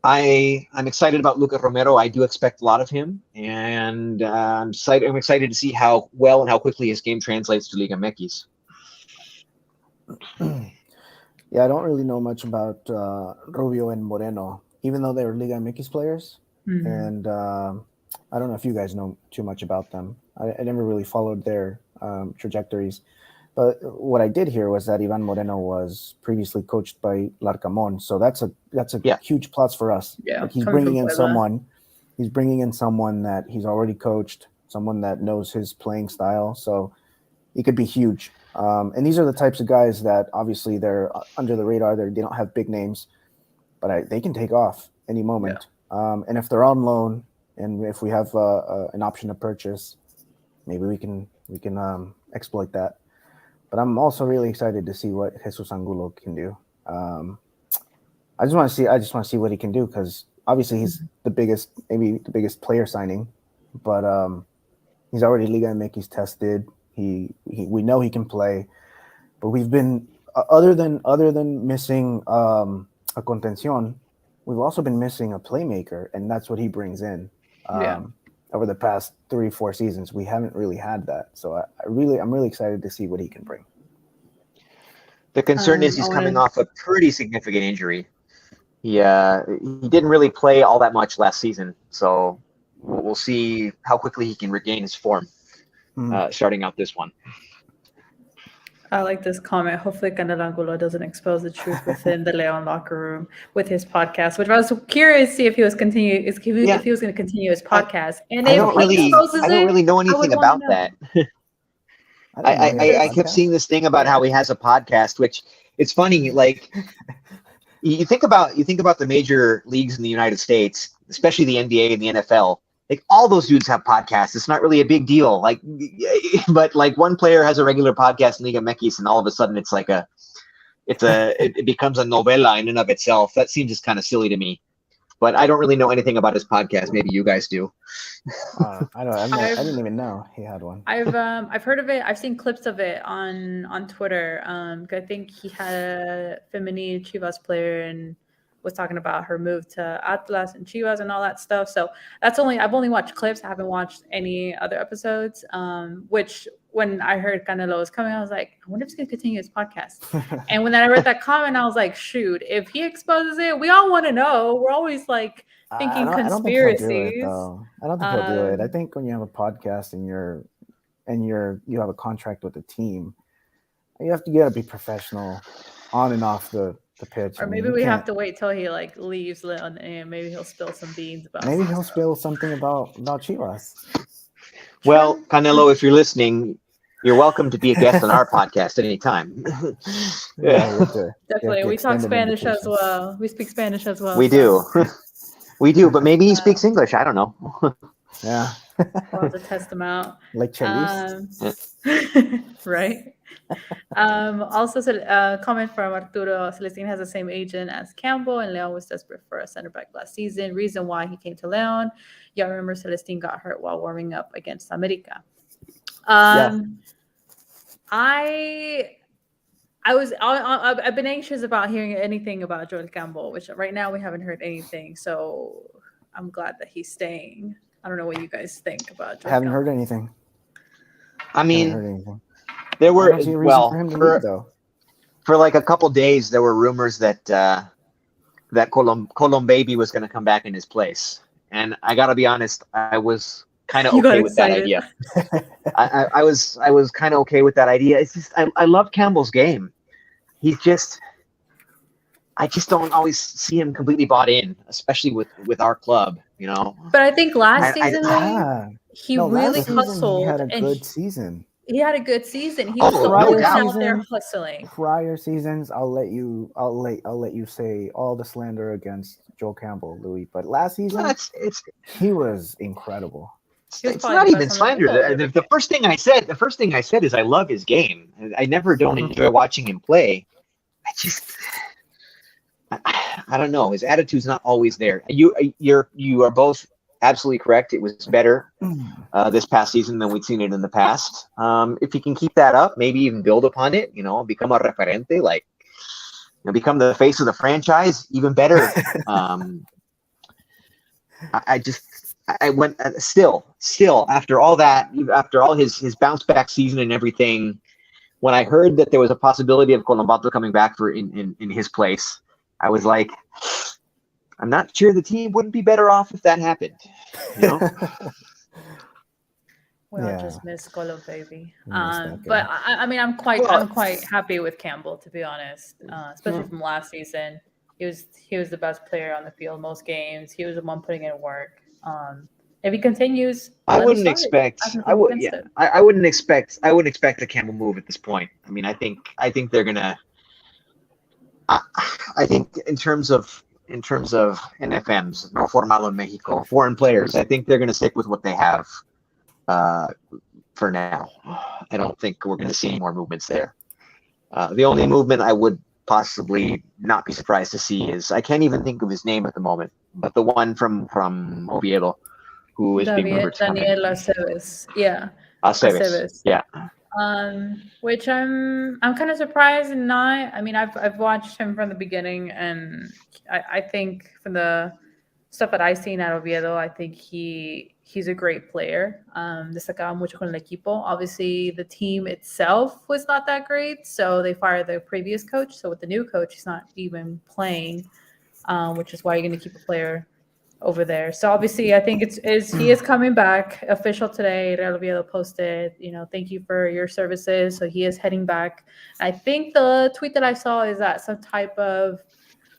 I'm excited about Lucas Romero. I do expect a lot of him, and I'm excited to see how well and how quickly his game translates to Liga MX. Yeah, I don't really know much about Rubio and Moreno, even though they're Liga MX players. And I don't know if you guys know too much about them. I never really followed their trajectories. But what I did hear was that Ivan Moreno was previously coached by Larcamón, so that's a Yeah. huge plus for us. Yeah, Like he's coming from bringing in Puebla. someone that he's already coached, someone that knows his playing style. So he could be huge. And these are the types of guys that obviously they're under the radar. They don't have big names, but they can take off any moment. And if they're on loan, and if we have an option to purchase, maybe we can exploit that. But I'm also really excited to see what Jesus Angulo can do. I just want to see what he can do, because obviously he's maybe the biggest player signing, but he's already Liga MX tested. We know he can play, but we've been other than missing a contención, we've also been missing a playmaker, and that's what he brings in. Over the past 3-4 seasons, we haven't really had that. So I'm really excited to see what he can bring. The concern is he's coming off a pretty significant injury. He didn't really play all that much last season, so we'll see how quickly he can regain his form starting out this one. I like this comment. Hopefully Canelo Angulo doesn't expose the truth within the Leon locker room with his podcast, which I was curious to see if he was going to continue his podcast. I don't really know anything about that. I kept seeing this thing about how he has a podcast, which it's funny. Like you think about the major leagues in the United States, especially the NBA and the NFL. Like all those dudes have podcasts. It's not really a big deal. Like, but like one player has a regular podcast in Liga MX, and all of a sudden it becomes a novela in and of itself. That seems just kind of silly to me. But I don't really know anything about his podcast. Maybe you guys do. I didn't even know he had one. I've heard of it. I've seen clips of it on Twitter. I think he had a feminine Chivas player and was talking about her move to Atlas and Chivas and all that stuff. So I've only watched clips. I haven't watched any other episodes. Which when I heard Canelo was coming, I was like, I wonder if he's going to continue his podcast. And when I read that comment, I was like, shoot, if he exposes it, we all want to know. We're always like thinking conspiracies. I don't think he'll do it. I think when you have a podcast and you have a contract with a team, you gotta be professional on and off the pitch. Or maybe we have to wait till he like leaves Leon, and maybe he'll spill some beans about. Maybe he'll spill something about Chivas. Well, Canelo, if you're listening, you're welcome to be a guest on our podcast anytime. Definitely, we talk Spanish as well. We speak Spanish as well. We do, but maybe he speaks English. I don't know. Yeah, we'll have to test him out. Like Chelis. Right. Also, a comment from Arturo. Celestine has the same agent as Campbell, and Leon was desperate for a center back last season. Reason why he came to Leon. Y'all remember Celestine got hurt while warming up against America. I've been anxious about hearing anything about Joel Campbell, which right now we haven't heard anything. So I'm glad that he's staying. I don't know what you guys think about Joel Haven't Campbell. heard anything. I mean, there were for like a couple days there were rumors that Colom Baby was going to come back in his place, and I got to be honest, I was kind of okay with that idea. I was kind of okay with that idea. It's just I love Campbell's game. I just don't always see him completely bought in, especially with our club, you know. But I think last season he really hustled. He had a good season. He had a good season. He was always out there hustling. Prior seasons, I'll let you say all the slander against Joel Campbell, Louis. But last season, he was incredible. It's not even slander. The first thing I said is I love his game. I never don't enjoy watching him play. I don't know. His attitude's not always there. You are both absolutely correct. It was better this past season than we'd seen it in the past. If he can keep that up, maybe even build upon it, become a referente, become the face of the franchise, even better. I went still after all that, after all his bounce back season and everything. When I heard that there was a possibility of Colombato coming back in his place, I was like, I'm not sure the team wouldn't be better off if that happened. We all Yeah. just miss Colo baby. We miss that But guy. I mean, I'm quite happy with Campbell, to be honest. Especially from last season, he was the best player on the field most games. He was the one putting in work. If he continues, I let him wouldn't start. expect. have I nothing would. against Yeah. it. I wouldn't expect. I wouldn't expect a Campbell move at this point. I mean, I think they're gonna. I think in terms of NFMs, no formado in Mexico, foreign players, I think they're gonna stick with what they have for now. I don't think we're gonna see any more movements there. The only movement I would possibly not be surprised to see is I can't even think of his name at the moment, but the one from Oviedo who is being rumored to come in. Daniel Aceves. Yeah. Aceves. Aceves. Yeah. Which I'm kind of surprised and not. I mean, I've watched him from the beginning, and I think from the stuff that I've seen at Oviedo, I think he's a great player. Destacaba mucho con el equipo. Obviously, the team itself was not that great, so they fired the previous coach. So with the new coach, he's not even playing, which is why you're going to keep a player over there. So obviously, I think he is coming back. Official today. Real Oviedo posted, thank you for your services. So he is heading back. I think the tweet that I saw is that some type of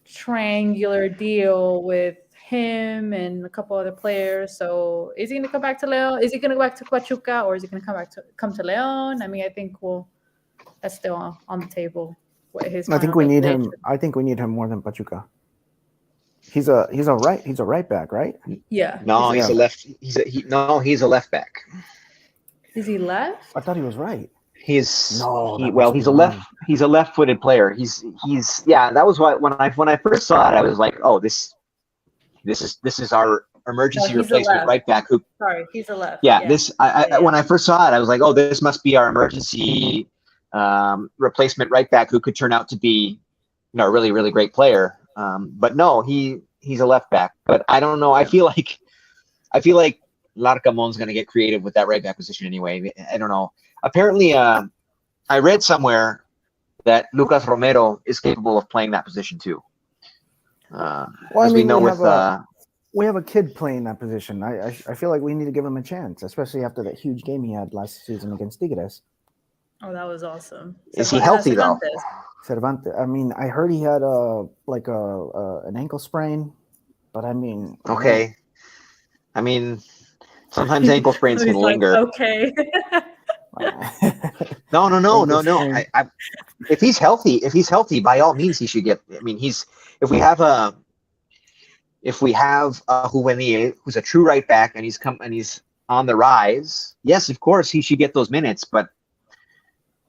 triangular deal with him and a couple other players. So is he going to come back to Leon? Is he going to go back to Pachuca, or is he going to come to Leon? I mean, I think that's still on the table. I think we need him. I think we need him more than Pachuca. He's a right back, right? Yeah. No, he's a left. He's a left back. Is he left? I thought he was right. He's a left-footed player. He's that was why when I first saw it, I was like, oh, this is our emergency replacement right back. He's a left. Yeah. When I first saw it, I was like, oh, this must be our emergency replacement right back who could turn out to be a really, really great player. But no, he's a left back. But I don't know. I feel like Larcamon's going to get creative with that right back position anyway. I don't know. Apparently, I read somewhere that Lucas Romero is capable of playing that position too. We have a kid playing that position. I feel like we need to give him a chance, especially after that huge game he had last season against Tigres. Oh, that was awesome. Is he healthy though? Cervantes. I mean, I heard he had an ankle sprain, but I mean, okay. I mean, sometimes ankle sprains can linger. Okay. No. If he's healthy, by all means he should get. I mean, if we have a Juvenil who's a true right back and he's on the rise, yes, of course he should get those minutes. But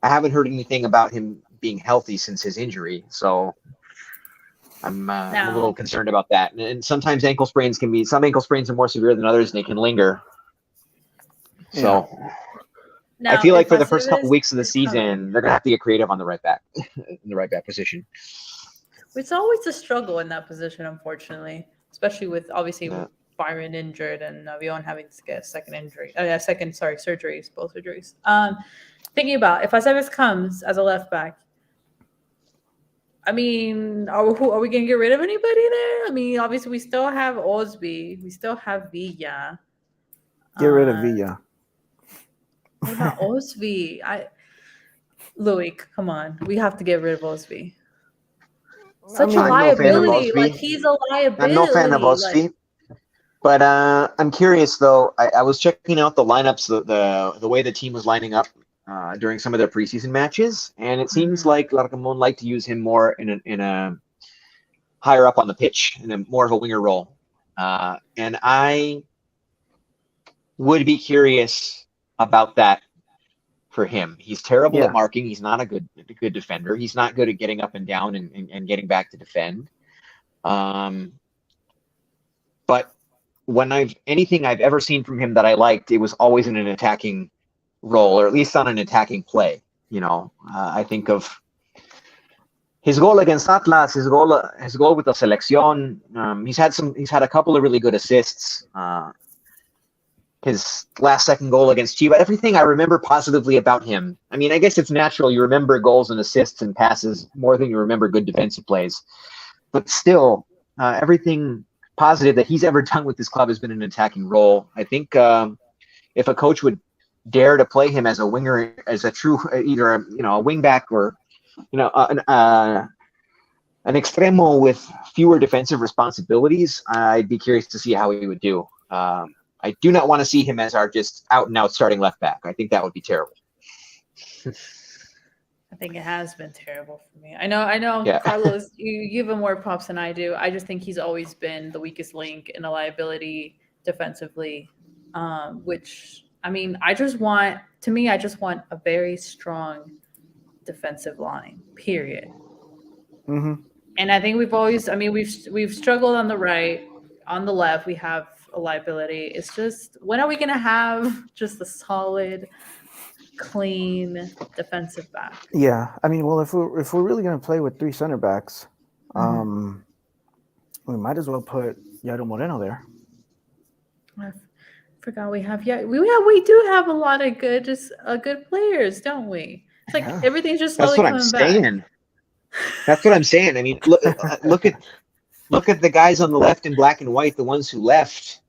I haven't heard anything about him being healthy since his injury, so I'm a little concerned about that. And sometimes some ankle sprains are more severe than others, and they can linger. So. Now, I feel like for the first couple weeks of the season, they're gonna have to get creative on the right back, in the right back position. It's always a struggle in that position, unfortunately, especially with obviously Byron injured and Avion having to get surgeries, both surgeries. Thinking about if Aceves comes as a left back, I mean, are we gonna get rid of anybody there? I mean, obviously we still have Osby, we still have Villa. Get rid of Villa. What about Osby? Louis, come on. We have to get rid of Osby. Such a liability. Like, he's a liability. I'm no fan of Osby. But I'm curious, though. I was checking out the lineups, the way the team was lining up during some of their preseason matches, and it seems like Larcamón liked to use him more in a higher up on the pitch, in a more of a winger role. And I would be curious about that for him. He's terrible at marking. He's not a good defender. He's not good at getting up and down and getting back to defend. But when anything I've ever seen from him that I liked, it was always in an attacking role, or at least on an attacking play. I think of his goal against Atlas, his goal with the Selección. He's had a couple of really good assists. His last second goal against Chivas, everything I remember positively about him. I mean, I guess it's natural. You remember goals and assists and passes more than you remember good defensive plays. But still, everything positive that he's ever done with this club has been an attacking role. I think if a coach would dare to play him as a winger, as a true either a wing back or an extremo with fewer defensive responsibilities, I'd be curious to see how he would do. I do not want to see him as our just out and out starting left back. I think that would be terrible. I think it has been terrible for me. I know, Yeah. Carlos, you give him more props than I do. I just think he's always been the weakest link in a liability defensively, which, I mean, I just want a very strong defensive line, period. Mm-hmm. And I think we've struggled on the right, on the left, we have a liability. It's just, when are we going to have just a solid, clean defensive back? Yeah, I mean, well, if we're really going to play with 3 center backs, we might as well put Yairo Moreno there. I forgot we do have a lot of good players, don't we? It's like everything's just slowly coming back. That's what I'm saying. I mean, look at the guys on the left in black and white, the ones who left,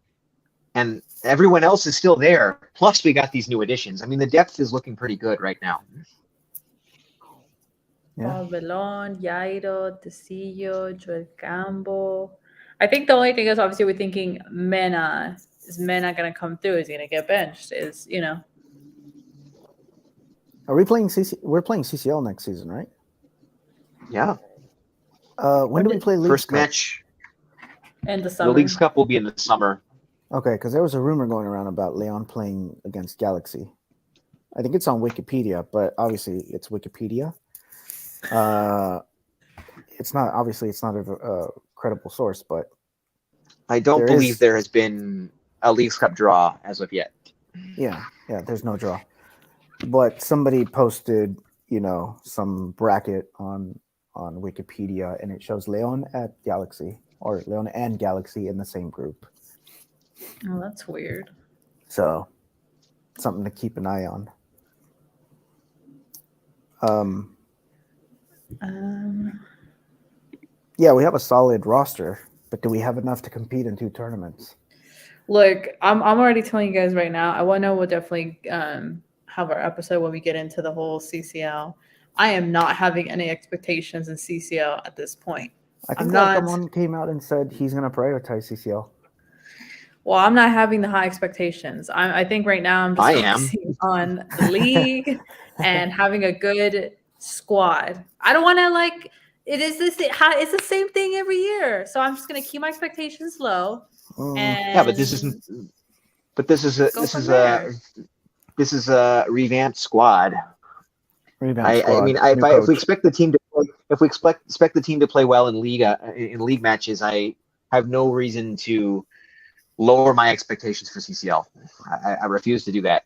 and everyone else is still there. Plus, we got these new additions. I mean, the depth is looking pretty good right now. Yeah. Belon, Yairo, Tecillo, Joel Campo. I think the only thing is, obviously, we're thinking Mena. Is Mena going to come through? Is he going to get benched? Are we playing We're playing CCL next season, right? Yeah. When do we play Leagues first Cup? match? In the summer. The Leagues Cup will be in the summer. Okay, because there was a rumor going around about Leon playing against Galaxy. I think it's on Wikipedia, but obviously it's Wikipedia. It's not a credible source, but I don't believe there has been a Leagues Cup draw as of yet. Yeah, there's no draw. But somebody posted, some bracket on Wikipedia, and it shows Leon at Galaxy, or Leon and Galaxy in the same group. Oh, that's weird. So, something to keep an eye on. Yeah, we have a solid roster, but do we have enough to compete in 2 tournaments? Look, I'm already telling you guys right now. I want to we'll definitely have our episode when we get into the whole CCL. I am not having any expectations in CCL at this point. I think someone came out and said he's going to prioritize CCL. Well, I'm not having the high expectations. I think right now I'm just focusing on the league and having a good squad. I don't want to it's the same thing every year. So I'm just going to keep my expectations low. But this is a revamped squad. I mean, if we expect the team to play well in league matches, I have no reason to lower my expectations for CCL. I refuse to do that.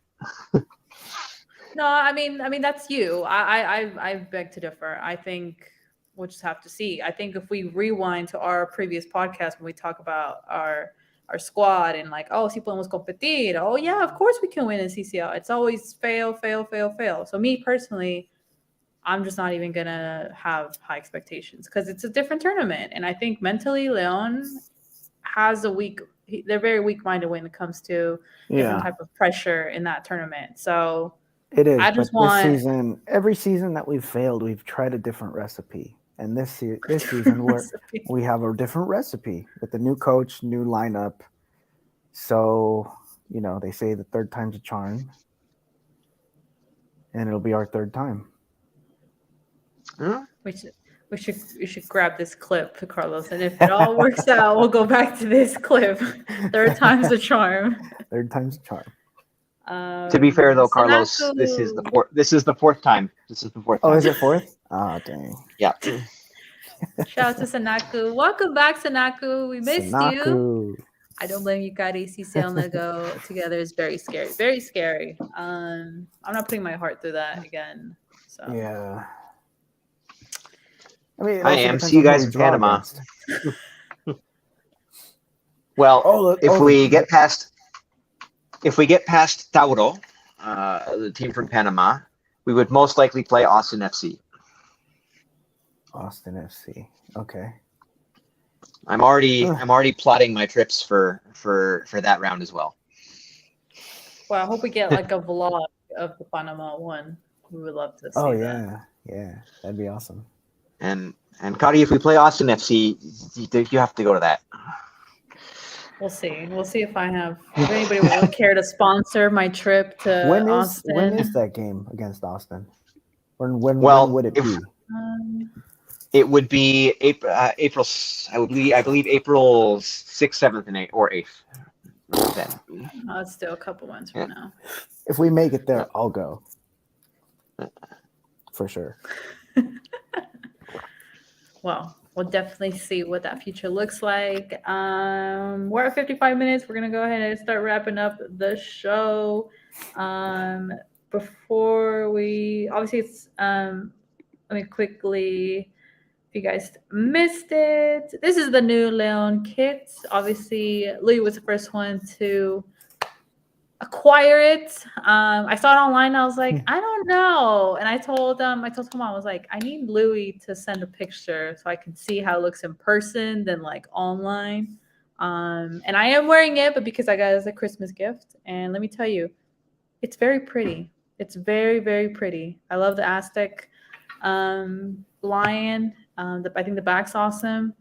No, I mean that's you. I beg to differ. I think we'll just have to see. I think if we rewind to our previous podcast when we talk about our squad and si podemos competir. Oh yeah, of course we can win in CCL. It's always fail. So me personally, I'm just not even gonna have high expectations because it's a different tournament, and I think mentally Leon has they're very weak-minded when it comes to different type of pressure in that tournament. So it is. This season, every season that we've failed, we've tried a different recipe. And this season, we have a different recipe with the new coach, new lineup. So, they say the third time's a charm. And it'll be our third time. Huh? We should grab this clip, Carlos. And if it all works out, we'll go back to this clip. Third time's a charm. Third time's a charm. To be fair, though, Carlos, this is the fourth time. Oh, is it fourth? Oh, dang. Yeah. Shout out to Sanaku. Welcome back, Sanaku. We missed you. I don't blame you, Kari. CCL and go together is very scary. Very scary. I'm not putting my heart through that again. So yeah. I mean, I am. See you guys in Panama. Well, if we get past Tauro, the team from Panama, we would most likely play Austin FC. Austin FC. Okay. I'm already plotting my trips for that round as well. Well, I hope we get like a vlog of the Panama one. We would love to see Oh that. yeah, that'd be awesome. And Cody, if we play Austin FC, you have to go to that. We'll see. We'll see if anybody would care to sponsor my trip to When Austin. is that game against Austin? When Well, would it be? It would be April. I believe April 6th, 7th, and 8th, or 8th. It's still a couple months from now. If we make it there, I'll go. For sure. Well, we'll definitely see what that future looks like. We're at 55 minutes. We're gonna go ahead and start wrapping up the show. Before we obviously it's let me quickly, if you guys missed it, this is the new Leon kit. Obviously, Louis was the first one to acquire it. I saw it online. I was like, I don't know. And I told Tom, I was like, I need Louis to send a picture so I can see how it looks in person than like online. And I am wearing it, but because I got it as a Christmas gift. And let me tell you, it's very pretty. It's very, very pretty. I love the Aztec lion. I think the back's awesome.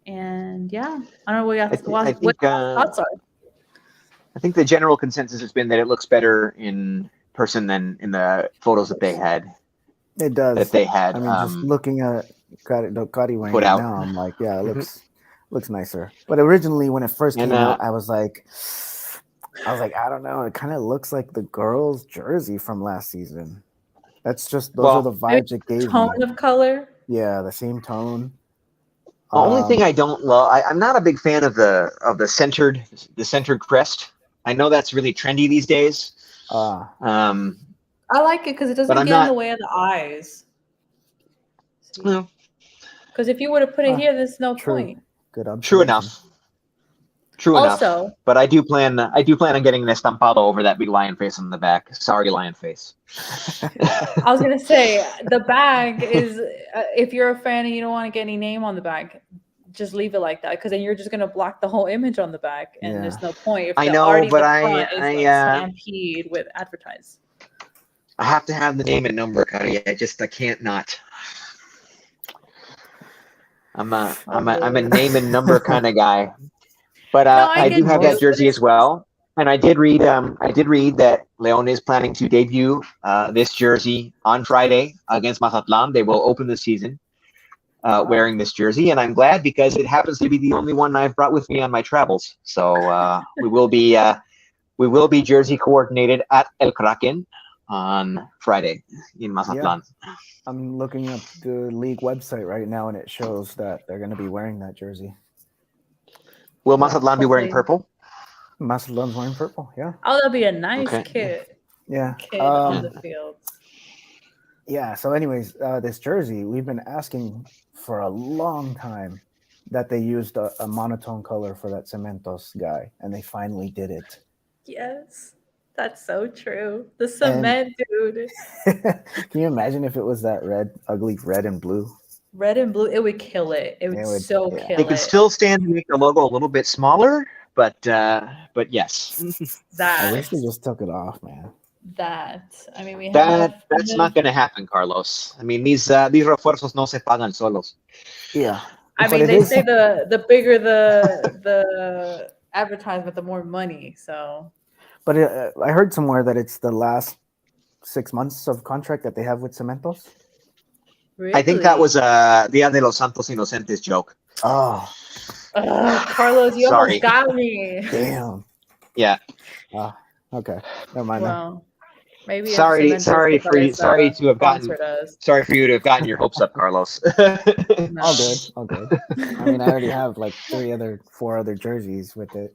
And yeah, I don't know what your thoughts are. I think the general consensus has been that it looks better in person than in the photos that they had. It does. That they had. I mean, just looking at Gotti wearing it now, I'm like, yeah, it looks nicer. But originally, when it first came out, I was like, I don't know. It kind of looks like the girls' jersey from last season. That's just those are the vibes it gave me. Tone of color. Yeah, the same tone. The only thing I don't love, I'm not a big fan of the centered crest. I know that's really trendy these days. I like it because it doesn't get in the way of the eyes. No. Because if you were to put it here, there's no point. Good observation. True enough. But I do plan on getting an estampado over that big lion face on the back. Sorry, lion face. I was gonna say the bag is if you're a fan and you don't want to get any name on the back, just leave it like that because then you're just gonna block the whole image on the back and there's no point. If I know, but I stampede with advertise. I have to have the name and number, Cody. I can't not. I'm a name and number kind of guy. But I do have that jersey as well, and I did read that León is planning to debut this jersey on Friday against Mazatlan. They will open the season wearing this jersey, and I'm glad because it happens to be the only one I've brought with me on my travels. So we will be jersey coordinated at El Kraken on Friday in Mazatlan. Yeah. I'm looking up the league website right now, and it shows that they're going to be wearing that jersey. Will Mazatlan be wearing purple? Mazatlan's wearing purple, yeah. Oh, that'll be a nice kit. Yeah. Kit on the fields. Yeah, so anyways, this jersey, we've been asking for a long time that they used a monotone color for that Cementos guy, and they finally did it. Yes, that's so true. The cement, dude. Can you imagine if it was that ugly red and blue? Red and blue, it would kill it. It would kill it. They could still stand to make the logo a little bit smaller, but yes. I wish they just took it off, man. That's not going to happen, Carlos. I mean, these refuerzos no se pagan solos. Yeah. I mean, they say the bigger the advertisement, the more money. So. But I heard somewhere that it's the last 6 months of contract that they have with Cementos. Really? I think that was a Dia de los Santos Inocentes joke. Oh. Carlos, you almost got me. Damn. Yeah. Okay. Never mind. Well, maybe. Sorry for you to have gotten your hopes up, Carlos. All good. I mean, I already have like 4 other jerseys with it.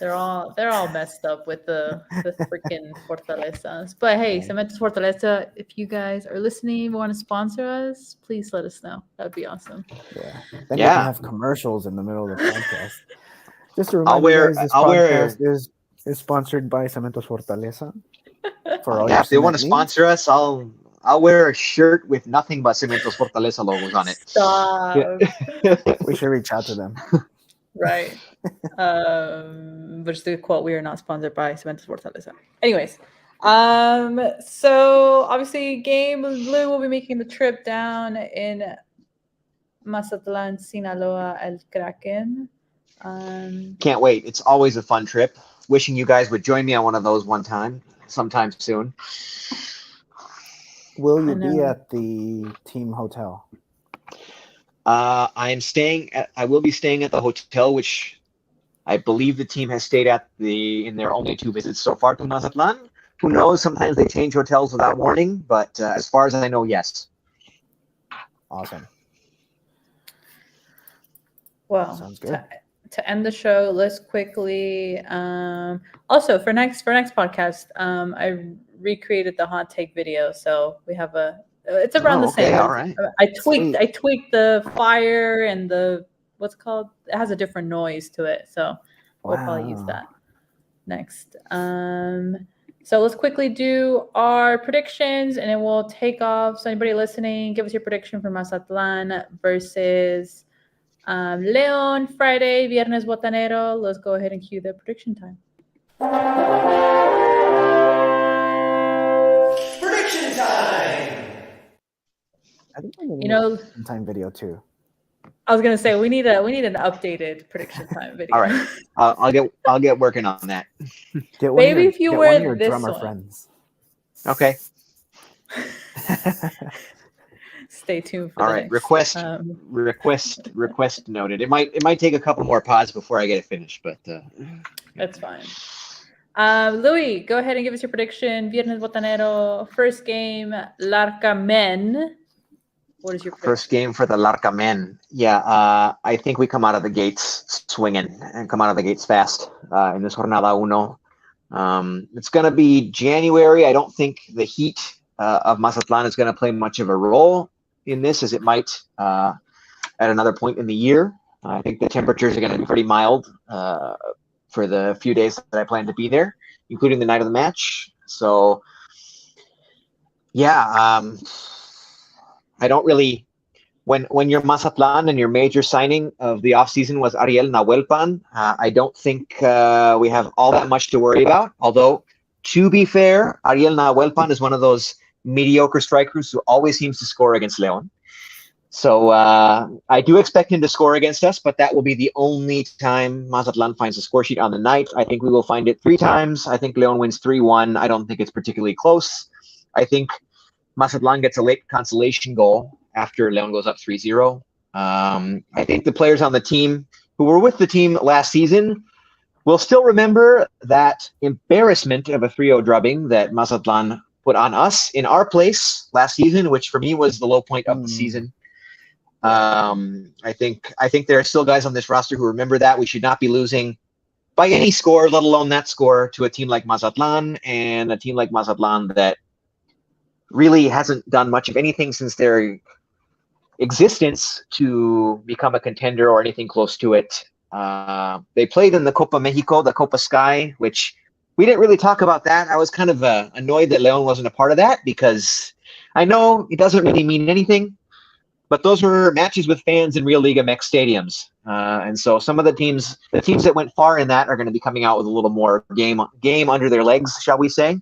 They're all messed up with the freaking Fortalezas. But hey, Cementos Fortaleza, if you guys are listening, want to sponsor us, please let us know. That would be awesome. Yeah. Then you can have commercials in the middle of the podcast. Just to remind you guys, this podcast is sponsored by Cementos Fortaleza. If they want to sponsor us, I'll wear a shirt with nothing but Cementos Fortaleza logos on it. Stop. We should reach out to them. Right. But just to quote, we are not sponsored by Cementos Fortaleza. Anyways, so obviously, Game Blue will be making the trip down in Mazatlan, Sinaloa, El Kraken. Can't wait. It's always a fun trip. Wishing you guys would join me on one of those sometime soon. Will I you be know. at the team hotel? I will be staying at the hotel, which I believe the team has stayed at in their only 2 visits so far to Mazatlan. Who knows? Sometimes they change hotels without warning, but as far as I know, yes. Awesome. Well, Sounds good. To end the show, let's quickly. Also, for next podcast, I recreated the hot take video, so we have It's around the okay, same. all right. I tweaked. Sweet. I tweaked the fire and the what's it called. It has a different noise to it, so we'll probably use Wow. that next. So let's quickly do our predictions, and then we'll take off. So anybody listening, give us your prediction for Mazatlan versus Leon Friday, Viernes Botanero. Let's go ahead and cue the prediction time. Prediction time! I think we need You know, a time video too. I was gonna say we need an updated prediction time video. All right. I'll get working on that. Get one Maybe of your, if you get wear one of your this drummer one. friends. Okay. Stay tuned for All the right. next, Request noted. It might take a couple more pods before I get it finished, but That's fine. Louis, go ahead and give us your prediction. Viernes Botanero, first game, Larca Men. What is your prediction? first game for the Larca men. Yeah, I think we come out of the gates swinging and come out of the gates fast in this jornada uno. It's going to be January. I don't think the heat of Mazatlan is going to play much of a role in this, as it might at another point in the year. I think the temperatures are going to be pretty mild for the few days that I plan to be there, including the night of the match. So, yeah, I don't really. When you're Mazatlan and your major signing of the offseason was Ariel Nahuelpan, I don't think we have all that much to worry about. Although, to be fair, Ariel Nahuelpan is one of those mediocre strikers who always seems to score against Leon. So I do expect him to score against us, but that will be the only time Mazatlan finds a score sheet on the night. I think we will find it 3 times. I think Leon wins 3-1. I don't think it's particularly close. I think Mazatlan gets a late consolation goal after Leon goes up 3-0. I think the players on the team who were with the team last season will still remember that embarrassment of a 3-0 drubbing that Mazatlan put on us in our place last season, which for me was the low point of the season. I think there are still guys on this roster who remember that. We should not be losing by any score, let alone that score, to a team like Mazatlan, and a team like Mazatlan that really hasn't done much of anything since their existence to become a contender or anything close to it. They played in the Copa Mexico, the Copa Sky, which we didn't really talk about that. I was kind of annoyed that Leon wasn't a part of that, because I know it doesn't really mean anything, but those were matches with fans in real Liga MX stadiums. And so some of the teams that went far in that are going to be coming out with a little more game under their legs, shall we say.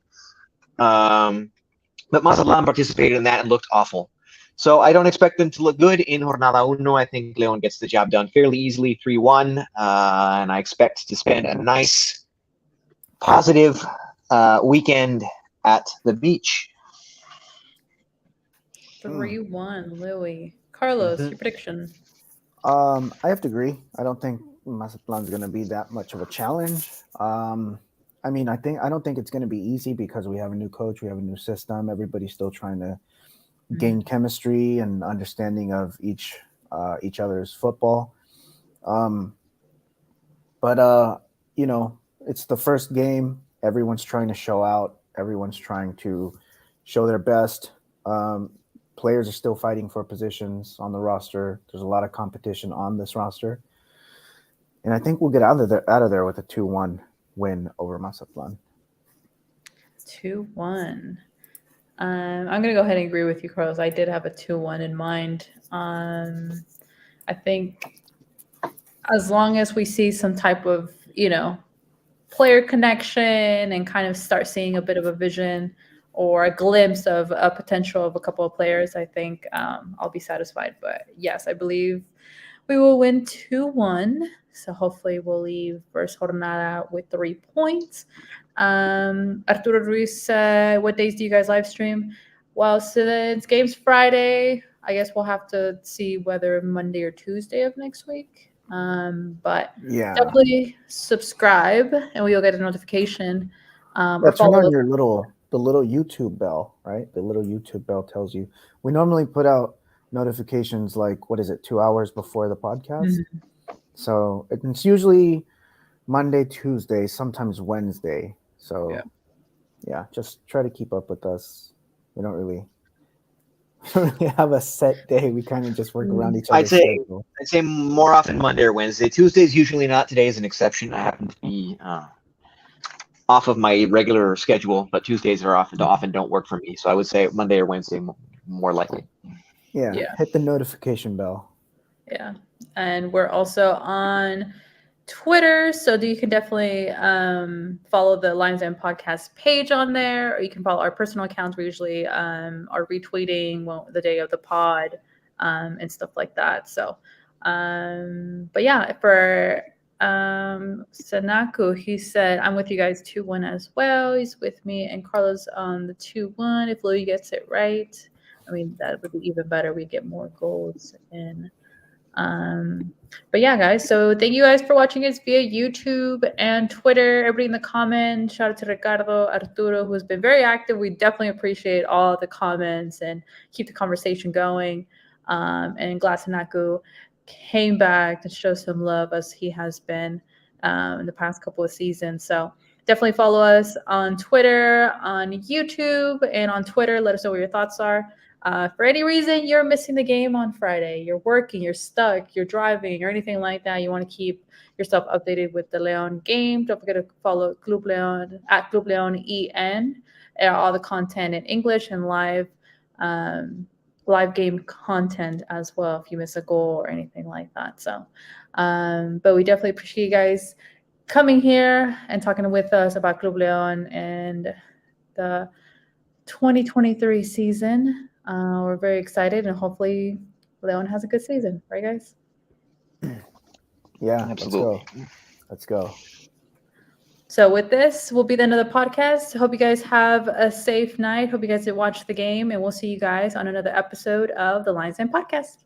But Mazatlan participated in that and looked awful. So I don't expect them to look good in Jornada Uno. I think Leon gets the job done fairly easily, 3-1. And I expect to spend a nice, positive weekend at the beach. 3-1, Louis. Carlos, your prediction. I have to agree. I don't think Mazatlan's going to be that much of a challenge. I mean, I don't think it's going to be easy because we have a new coach, we have a new system. Everybody's still trying to gain chemistry and understanding of each other's football. But you know, it's the first game. Everyone's trying to show out. Everyone's trying to show their best. Players are still fighting for positions on the roster. There's a lot of competition on this roster, and I think we'll get out of there with a 2-1 win over Mazatlan. 2-1. I'm going to go ahead and agree with you, Carlos. I did have a 2-1 in mind. I think as long as we see some type of, player connection and kind of start seeing a bit of a vision or a glimpse of a potential of a couple of players, I think I'll be satisfied. But yes, I believe we will win 2-1. So hopefully we'll leave first jornada with 3 points. Arturo Ruiz said, what days do you guys live stream? Well, since game's Friday, I guess we'll have to see whether Monday or Tuesday of next week. But Yeah. definitely subscribe and we'll get a notification. Or Turn on follow. your the little YouTube bell, right? The little YouTube bell tells you. We normally put out notifications like 2 hours before the podcast. Mhm. So it's usually Monday, Tuesday, sometimes Wednesday. So yeah, just try to keep up with us. We don't really have a set day. We kind of just work around each other's schedule. I'd say more often Monday or Wednesday. Tuesday's usually not. Today is an exception. I happen to be off of my regular schedule, but Tuesdays are often don't work for me. So I would say Monday or Wednesday more likely. Yeah. Hit the notification bell. Yeah. And we're also on Twitter, so you can definitely follow the Lions End podcast page on there, or you can follow our personal accounts. We usually are retweeting the day of the pod and stuff like that. So, but yeah, for Sanaku, he said, I'm with you guys 2-1 as well. He's with me and Carlos on the 2-1. If Louis gets it right, I mean, that would be even better. We get more goals in. But yeah, guys, so thank you guys for watching us via YouTube and Twitter. Everybody in the comments, shout out to Ricardo, Arturo, who's been very active. We definitely appreciate all the comments and keep the conversation going. And Glasanaku came back to show some love as he has been in the past couple of seasons. So definitely follow us on Twitter, on YouTube, and on Twitter. Let us know what your thoughts are. For any reason you're missing the game on Friday, you're working, you're stuck, you're driving, or anything like that, you want to keep yourself updated with the Leon game, don't forget to follow Club Leon at Club Leon EN. All the content in English and live game content as well if you miss a goal or anything like that. So, but we definitely appreciate you guys coming here and talking with us about Club Leon and the 2023 season. We're very excited, and hopefully Leon has a good season, right, guys? Yeah, absolutely. Let's go. So with this, will be the end of the podcast. Hope you guys have a safe night. Hope you guys did watch the game, and we'll see you guys on another episode of the Lions Den Podcast.